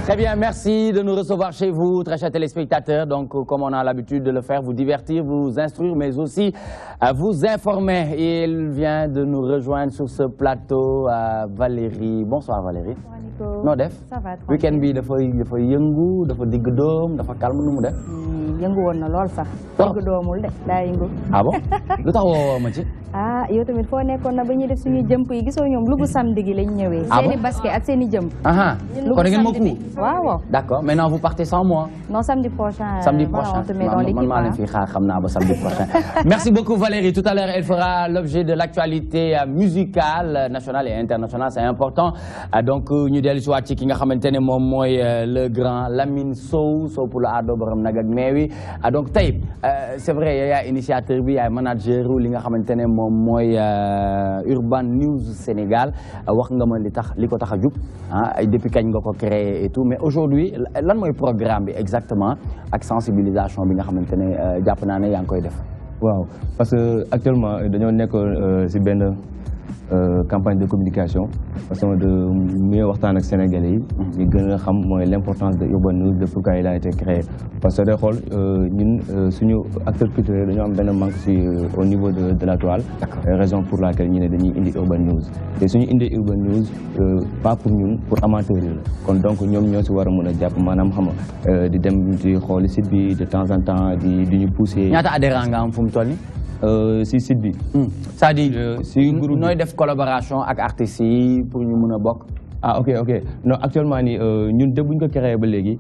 Très bien, merci de nous recevoir chez vous, très chers téléspectateurs. Donc, comme on a l'habitude de le faire, vous divertir, vous instruire, mais aussi vous informer. Et il vient de nous rejoindre sur ce plateau, Valérie. Bonsoir Valérie. noo def. ça va week-end bi dafa yëngu dafa digg doom dafa calme nu mu def. yëngu woon na lool sax. digg doomul de daa yëngu. ah bon lu tax woo ma ci. ah yow tamit foo nekkoon na ba ñuy def suñuy jëmp yi gisoo ñoom lugu samedi gi lañ ñëwee. ah bon seeni basket ak seeni jëmp. kon da ngeen ma ku. waaw. d'accord maintenant vous partez sans moi. non samedi prochain. samedi prochain man maa leen fi xaar xam naa ba samedi prochain. Merci beaucoup Valérie. Tout à l'heure elle fera l'objet de l'actualité musicale nationale et internationale, c'est important. Donc ñu dellu si waat ci ki nga xamante ne moom mooy le grand Lamine Sow pour la aado borom nag ak meewi. Donc tey c'est vrai yow yaay initiateur bi yaay manager li nga xamante ne moom mooy Urban News Sénégal wax nga ma li ko tax a jug depuis kañ nga ko créé et tout, mais aujourd'hui lan mooy programme bi exactement ak sensibilisation bi nga xamante ne jàpp naa ne yaa ngi koy def. waaw parce que actuellement dañoo nekk si benn campagne de communication façon de mieux waxtaan ak Sénégalais yi ñu gën a xam mooy l'importance de Urban News, de pourquoi il a été créé. Parce que day xool ñun suñu acteurs culturels dañoo am benn manque si au niveau de la toile, raison pour laquelle ñu ne dañuy indi Urban News te suñu indi Urban News pas pour ñun, pour amateurs yi la kon donc ñoom ñoo si war a mën a jàpp maanaam xam nga di dem di xool site bi de temps en temps di ñu pousser. ñaata adhérents nga am fu mu toll nii. si site bi. c'est-à-dire si groupe nooy def collaboration ak artistes yi pour ñu mën a bokk. ah ok non actuellement nii ñun de buñ ko créé ba léegi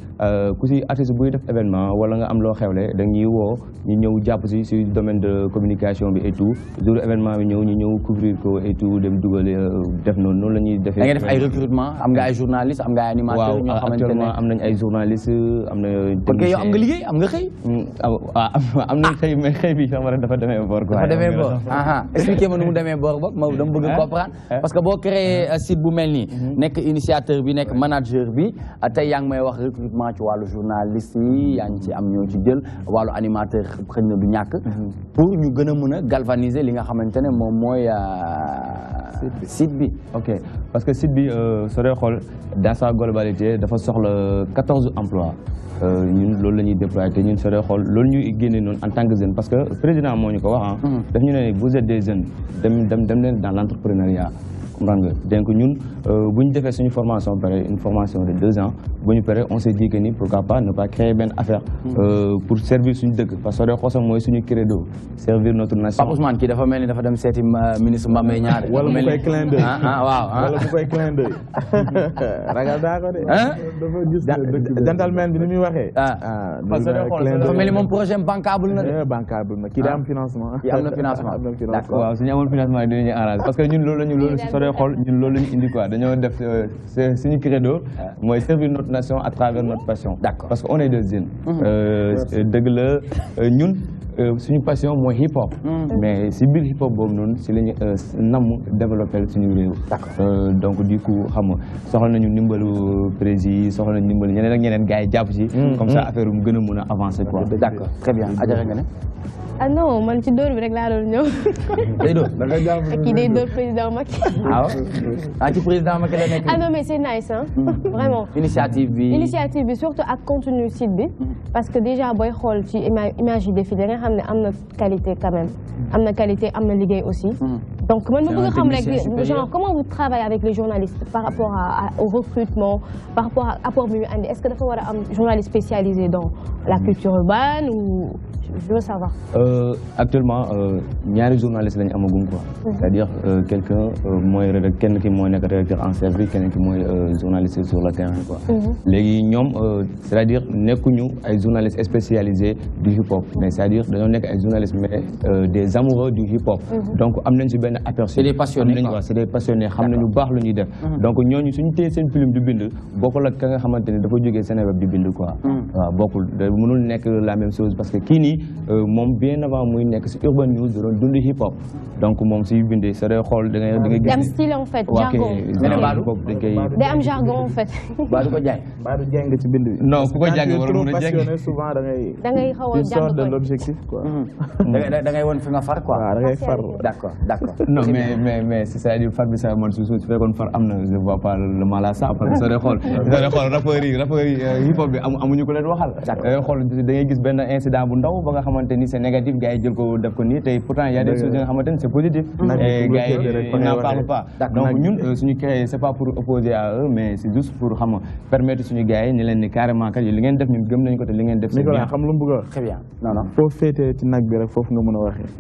ku si artiste buy def événement wala nga am loo xewle da ñuy woo ñu ñëw jàpp si domaine de communication bi et tout jour événement bi ñu ñëw couvrir ko et tout dem dugal def noonu la ñuy defee. da ngay def ay recrutement am nga ay journalistes am nga ay animateurs. ñoo xamante ne actuellement am nañ ay journalistes am na. kon yow am nga liggéey am nga xëy. am nañ xëy mais xëy bi xam nga dafa demee boor quoi. dafa demee boor expliquez ma nu mu demee boor boog ma dama bëgg comprendre parce que boo créé site bu mel nii nekk initiateur bi nekk manager bi tey yaa ngi may wax recrutement ci wàllu journaliste yi yaa ngi ci am ñoo ci jël wàllu animateur xëy na du ñàkk pour ñu gën a mën a galvaniser li nga xamante ne moom mooy site bi. ok parce que site bi soo dee xool dans sa globalité dafa soxla 14 emplois ñun loolu la ñuy déployer te ñun soo dee xool loolu ñuy génne noonu en tant que jeune parce que président moo ñu ko wax daf ñu ne vous êtes des jeunes dem leen dans l'entrepreneuriat comprendre nga donc ñun bu ñu defee suñu formation une formation de 2 ans bu ñu paree on s'est dit que ni pourquoi pas ne pas créer benn affaire pour servir suñu dëkk parce que soo dee xoosam mooy suñu credo servir notre nation. Pape Ousmane kii dafa mel ni dafa dem seeti ministre Mame Niang wala mu koy clin d'œil waaw wala mu koy clin d'œil ragal daa ko de dafa gis gentleman bi ni muy waxee parce que dafa mel ni moom projet bancable na de bancable na kii day am financement kii am na financement d'accord waaw suñu amoon financement yi dinañu arrangé parce que ñun loolu soo dee xool ñun loolu la ñu indi quoi dañoo def suñu credo mooy servir notre nation à travers notre passion. D'accord. Parce qu'on est des jeunes. dëgg la ñun suñu passion mooy hip hop. mais si biir hip hop boobu noonu si la ñu namm développé suñu réew. D'accord. Donc du coup xam nga soxla nañu ndimbalu président soxla nañu ndimbalu ñeneen ak ñeneen gars yi jàpp ci. comme ça affaire mu gën a mun a avancer quoi. D'accord très bien Adjara nga ne. Ah non, man ci dóor bi rek laa doon ñëw. Day dóor da nga jàpp kii day dóor président Macky. Ah ci président Macky la nekk. Ah non mais c'est nice hein. Vraiment. Initiative bi surtout ak contenu site bi. parce que déjà booy xool ci image yi défilé nga xam ne am na qualité quand même. am na qualité am na liggéey aussi. Donc man ma bëgg a xam rek genre comment vous travaillez avec les journalistes par rapport au recrutement par rapport à apport bi ñu andi est-ce que dafa war a am journaliste spécialisé dans la culture urbaine ou je veux savoir. Actuellement ñaari journaliste lañu amagum quoi. C'est-à-dire quelqu'un mooy kenn ki mooy nekk rédacteur en service kenn ki mooy journaliste sur le terrain quoi. léegi ñoom c'est-à-dire nekkuñu ay journalistes spécialisés du hip-hop mais c'est-à-dire dañoo nekk ay journalistes mais des amoureux du hip-hop. donc am nañ ci benn aperçu. C'est des passionnés quoi. C'est des passionnés xam nañu baax lu ñuy def. donc ñooñu suñu téye seen plume di bind bokkul ak ka nga xamante ne dafa jógee Seneweb di bind quoi. waaw bokkul mënul nekk la même chose parce que kii nii moom bien avant muy nekk si Urban News da doon dund hip hop donc moom si bindee sa day xool da ngay gis. am style en fait jargon. day am jargon en fait. Badou ko jaay. Badou jaay nga ci bind bi. non ku ko jàng war a mën a jàng souvent da ngay xaw a jàng de l'objectif quoi. da ngay won fi nga far quoi. waaw da ngay far. d'accord. non mais c'est-à-dire far bi sa man su fekkoon far am na je vois pas le mal à ça parce que soo dee xool rappeurs yi hip hop bi amuñu ko leen waxal. da ngay xool da ngay gis benn incident bu ndaw ba nga xamante ni c'est négatif gars yi jël ko def ko nii te pourtant y a des choses yi nga xamante ni c'est positif et gars yi n'en parlent pas donc ñun suñu créé c'est pas pour opposer à eux mais c'est juste pour xam permettre suñu gars yi ni leen ni carrément kat li ngeen def ñun gëm nañ ko te li ngeen def c'est bien. xam lu mu bëgg a wax. Très bien non foo féetee ci nag bi rek foofu nga mën a waxee.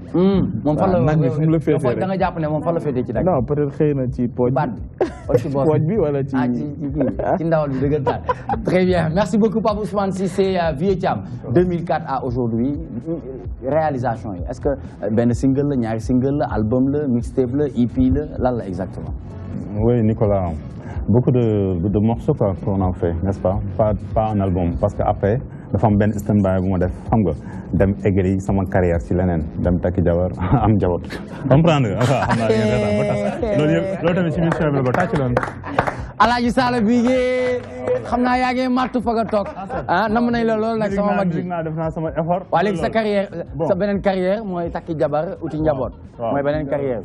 moom fan la nag bi fu mu la féetee rek da nga jàpp ne moom fan la féetee ci nag. non peut-être xëy na ci pooj bi wala ci ci ndawal bi dëggantaan. Très bien merci beaucoup Pape Ousmane Cissé Vieux Thiam 2004 à aujourd'hui réalisation yi est-ce que benn single la ñaari single la album la mixtape la EP la lan la exactement. Oui Nicolas beaucoup de morceaux quoi qu'on a fait n'est-ce pas pas un album parce que après dafa am benn stand-by bu ma def xam nga dem eggali sama carrière ci leneen dem takki jabar am njaboot comprendre nga xam naa ngeen ba tax loolu tamit ci mission bi la ko tàcc loon Alaaji Sala Bigué xam naa yaa ngi martu fa nga toog nam nañ la lool nag sama mag ji def naa sama effort waa léegi sa carrière sa beneen carrière mooy takki jabar uti njaboot mooy beneen carrière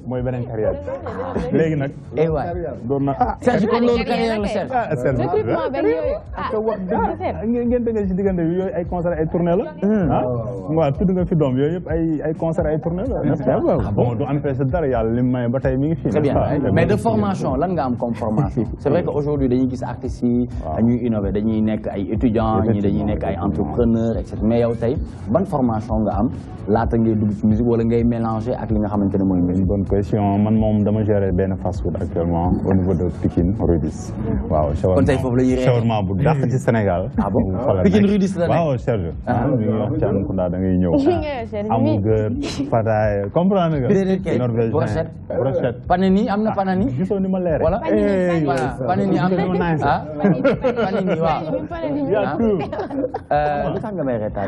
léegi nag waay doon na Serge kon loolu carrière la Serge ngeen dëggal ci diggante bi yooyu ay concert ay tournée la waaw tudd nga fi doom yooyu yëpp ay concert ay tournée la bon du empêcher dara yàlla li may ba tey mi ngi fi très bien mais de formation lan nga am comme formation c'est vrai que aujourd'hui dañuy gis artistes yi ñuy innover dañuy nekk ay étudiants ñi dañuy nekk ay entrepreneurs et cetera mais yow tey ban formation nga am laata ngay dugg ci musique wala ngay mélanger ak li nga xamante ne mooy musique. Bonne question man moom dama gérer benn fast food actuellement au niveau de Pikine Rudis. waaw kon tey foofu la ñuy shawarma bu dàq ci Sénégal. ah bon Pikine Rudis la nekk waaw Serge. mi ngi wax Thiam Kounda da ngay ñëw. hamburger pataay comprendre nga. norvégien brochette. panini am na panini. gisoo ni ma leere. voilà panini am na panini waaw. lu tax nga may reetaan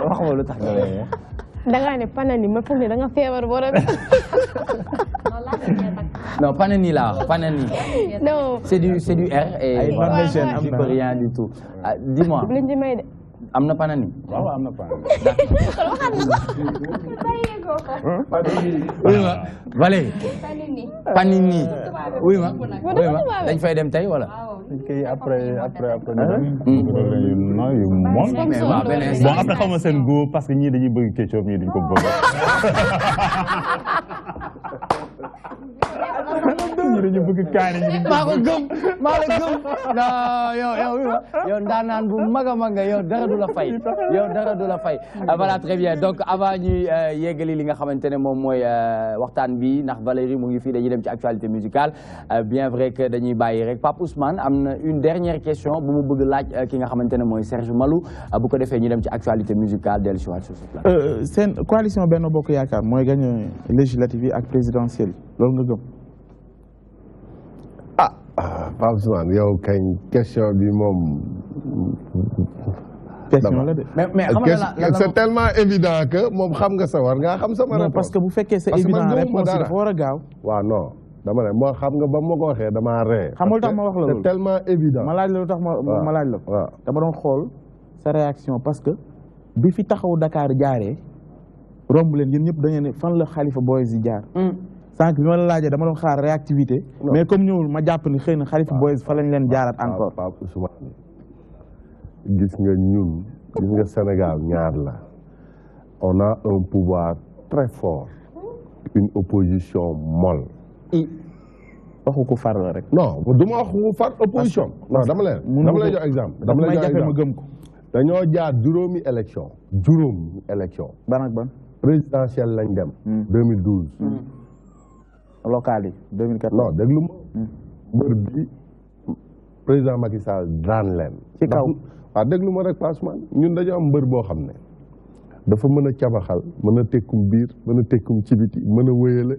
wax nga lu tax nga may reetaan. da ngaa ne panani ma foog ne da nga feebar borom. non panani laa wax panani. non c'est du R et je peux rien du tout. dis-moi. am na panani. waaw am na panani. oui ma Valérie. panini. oui ma dañ fay dem tey wala. kii après. non yu moom. bon après xaw ma seen goût parce que ñii dañuy bëgg ketchup ñii duñ ko bëgg. ñu bëgg kaani maa ko gëm maa la gëm non yow ndaanaan bu mag a mag nga yow dara du la fay yow dara du la fay voilà très bien donc avant ñuy yeggali li nga xamante ne moom mooy waxtaan bi ndax Valérie mu ngi fii dañuy dem ci actualité musicale bien vrai que dañuy bàyyi rek Pape Ousmane am na une dernière question bu mu bëgg laaj ki nga xamante ne mooy Serge Malou bu ko defee ñu dem ci actualité musicale dellu si waat sur ce plan. seen coalition Benno Bokk Yaakaar mooy gagné législative yi ak présidentielle loolu nga gëm. Pape Ousmane yow kañ question bi moom. question la de. mais c'est tellement évident que moom xam nga sa war ngaa xam sama réponse. non parce que bu fekkee c'est évident réponse yi dafa war a gaaw. waaw non dama ne moo xam nga ba ma ko waxee damaa ree. xam nga lu tax ma wax la loolu c'est tellement évident. ma laaj la lu tax ma laaj la ko. waaw dama doon xool sa réaction parce que bi fi taxaw Dakar jaaree romb leen yéen ñëpp dañu ne fan la Khalifa Boys yi jaar. sànq bi ma la laajee dama doon xaar réactivité. mais comme ñëwul ma jàpp ni xëy na Khalifa Boys fa lañ leen jaaraat encore. Pape Ousmane gis nga ñun gis nga Sénégal ñaar la on a un pouvoir très fort une opposition molle. waxu ko far la rek. non du ma wax ku far opposition. non dama lay jox exemple. dama lay jox exemple ma gëm ko. dañoo jaar juróomi élection. ban ak ban. présidentielle lañ dem. 2012. local yi 2014. non déglu ma. mbër bi président Macky Sall daan leen. ci kaw waaw déglu ma rek passement ñun dañoo am mbër boo xam ne dafa mën a cabaxal mën a tekkum biir mën a tekkum ci biti mën a wéyale.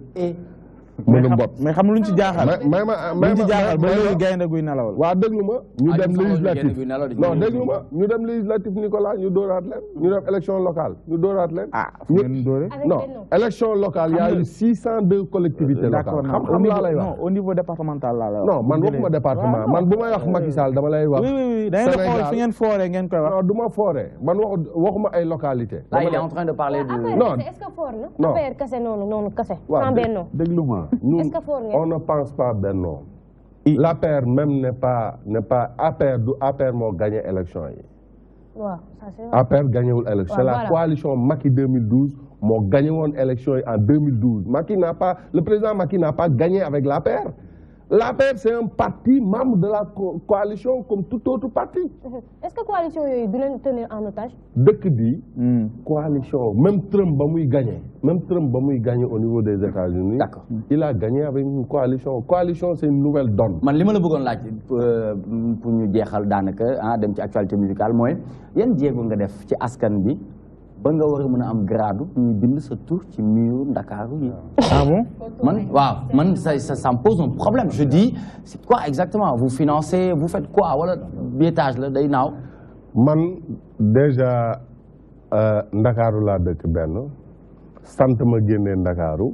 mën a mbot mais xam luñ ci jaaxal. may ci jaaxal ba léegi gaynde guy nelawal. waaw déglu ma ñu dem législatif non déglu ma ñu dem législatif Nicolas ñu dóoraat leen ñu dem élection locale ñu dóoraat leen. fu ngeen dóore. non élection locale y a eu 602 collectivités locales. xam laa lay wax non au niveau départemental laa lay wax. non man waxuma département man bu may wax Macky Sall dama lay wax. oui da ngeen xool fi ngeen fooree ngeen koy wax. non du ma fooree man waxuma ay localité. là il est en train de parler de. non est-ce que foor na. affaire kese noonu kese. sans Benno. déglu ma. Est-ce que fort ngeen. on ne pense pas Benno. l'APR même n'est pas APR du APR moo gagné élection yi. waaw ça c'est vrai. APR gagnewul élection. c'est la coalition Macky 2012 moo gagné woon élection yi en 2012 le président Macky n'a pas gagné avec l'APR. L'APR c'est un parti membre de la coalition comme tout autre parti. Est-ce que coalition yooyu du leen tenir en otage. dëkk bi. coalition même Trump ba muy gagné au niveau des États-Unis. D'accord. Il a gagné avec une coalition. Coalition c'est une nouvelle donne. man li ma la bëggoon laaj pour ñu jeexal daanaka dem ci actualité musicale mooy yan jéego nga def ci askan bi ba nga war a mën a am grade ñu bind sa tur ci mur Ndakaaru yi. ah bon. man ça me pose un problème je dis c'est quoi exactement vous financez vous faites quoi wala biétage la day naaw. man déjà Ndakaaru laa dëkk benn sant ma génnee Ndakaaru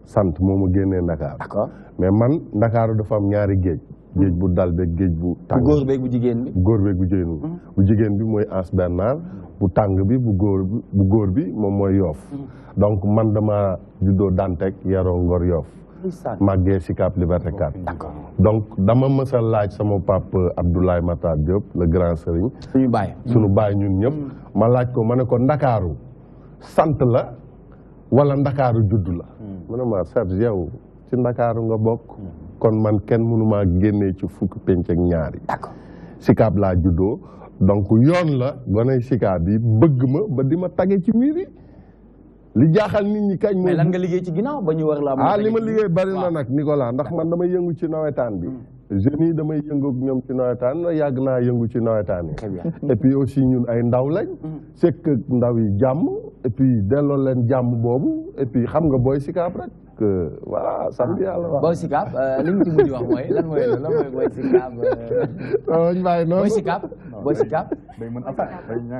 sant moo ma génnee Ndakaaru. D'accord. mais man Ndakaaru dafa am ñaari géej. géej bu dal beeg géej bu tàng. bu góor beeg bu jigéen bi. bu góor beeg bu jigéen bi. bu jigéen bi mooy Anse Bernard. bu tàng bi bu góor bi moom mooy Yoff. donc man dama juddoo Dantec yaroo Ngor Yoff. màggee Sicap Liberté 4. D'accord. donc dama mës a laaj sama papa Abdoulaye Matar Diop le grand sëriñ. suñu baay ñun ñëpp. ma laaj ko ma ne ko Ndakaaru sant la wala Ndakaaru judd la. mu ne ma Serge yow ci Ndakaaru nga bokk. kon man kenn mënumaa génnee ci fukki penc ak ñaari. D'accord. Sicap laa juddoo donc yoon la gonay Sicap yi bëgg ma ba di ma tagee ci miir yi li jaaxal nit ñi kañ. mais lan nga liggéey ci ginnaaw ba ñu war la. li ma liggéey bari na nag Nicolas ndax man damay yëngu ci nawetaan bi. jeunes yi damay yëngu ak ñoom ci nawetaan yàgg naa yëngu ci nawetaan yi. Très bien. et puis aussi ñun ay ndaw lañ. sekk ndaw yi jàmm et puis delloo leen jàmm boobu et puis xam nga booy Sicap rek. voilà sant yàlla wax. Boy Sicap li mu ci mujj wax mooy lan mooy Boy Sicap. Boy Sicap. Boy Sicap.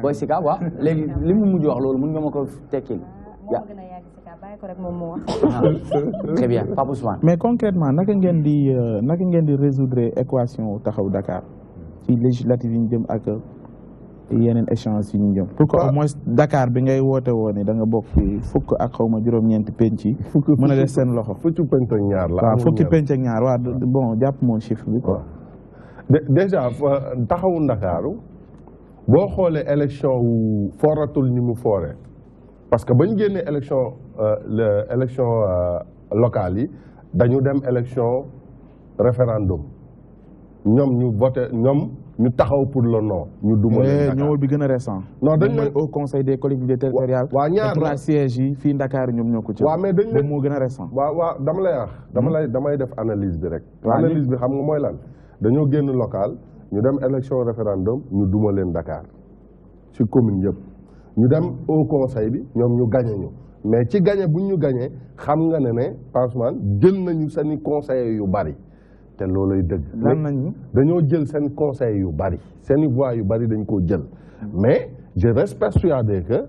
Boy Sicap waaw léegi li mu mujj wax loolu mën nga ma ko tekkil. Très bien Pape Ousmane. mais concrètement naka ngeen di résoudre équation taxaw Dakar ci législative yi ñu jëm ak yeneen échange yi ñu jëm. pour que au moins Dakar bi ngay woote woo ne da nga bokk ci fukk ak xaw ma juróom-ñeenti penc yi. mën a def seen loxo. fukki penc ak ñaar la. waaw fukki penc ak ñaar waaw bon jàpp moo chiffre bi quoi. déjà taxawu Ndakaaru boo xoolee élection wu fooratul ni mu fooree parce que ba ñu génnee élection locales yi dañu dem élection référendum ñoom ñu voté ñoom ñu taxaw pour le non ñu duma leen Dakar ñëwul bi gën a récent. non dañ mooy au conseil des collectivités territoriales. waa ñaar la 3 sièges yi fii Dakar ñoom ñoo ko ci. waaw mais dañ leen moo gën a récent. waaw dama lay wax damay def analyse bi rek. analyse bi xam nga mooy lan dañoo génn local ñu dem élection référendum ñu duma leen Dakar ci commune yëpp ñu dem au conseil bi ñoom ñu gagné ñu mais ci gagné buñ ñu gagné xam nga ne franchement jël nañu seeni conseillers yu bari te looluy dëgg. lan nañu dañoo jël seen conseil yu bari seeni voix yu bari dañ koo jël mais je reste persuadé que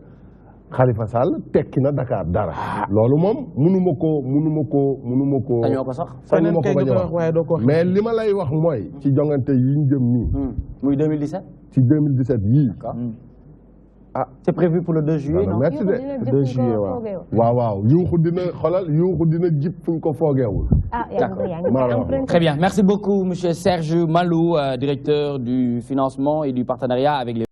Khalifa Sall tekki na Dakar dara. loolu moom mënuma ko. sañoo ko sax. sañuma ko bañ a wax mais li ma lay wax mooy ci jongante yi ñu jëm nii. muy 2017. ci 2017 yii. Ah, c'est prévu pour le 2 juillet, non? Merci de 2 juillet, waaw. Yuuxu dina jip fuñ ko fogeewul. Très bien. Merci beaucoup, monsieur Serge Malou, directeur du financement et du partenariat avec les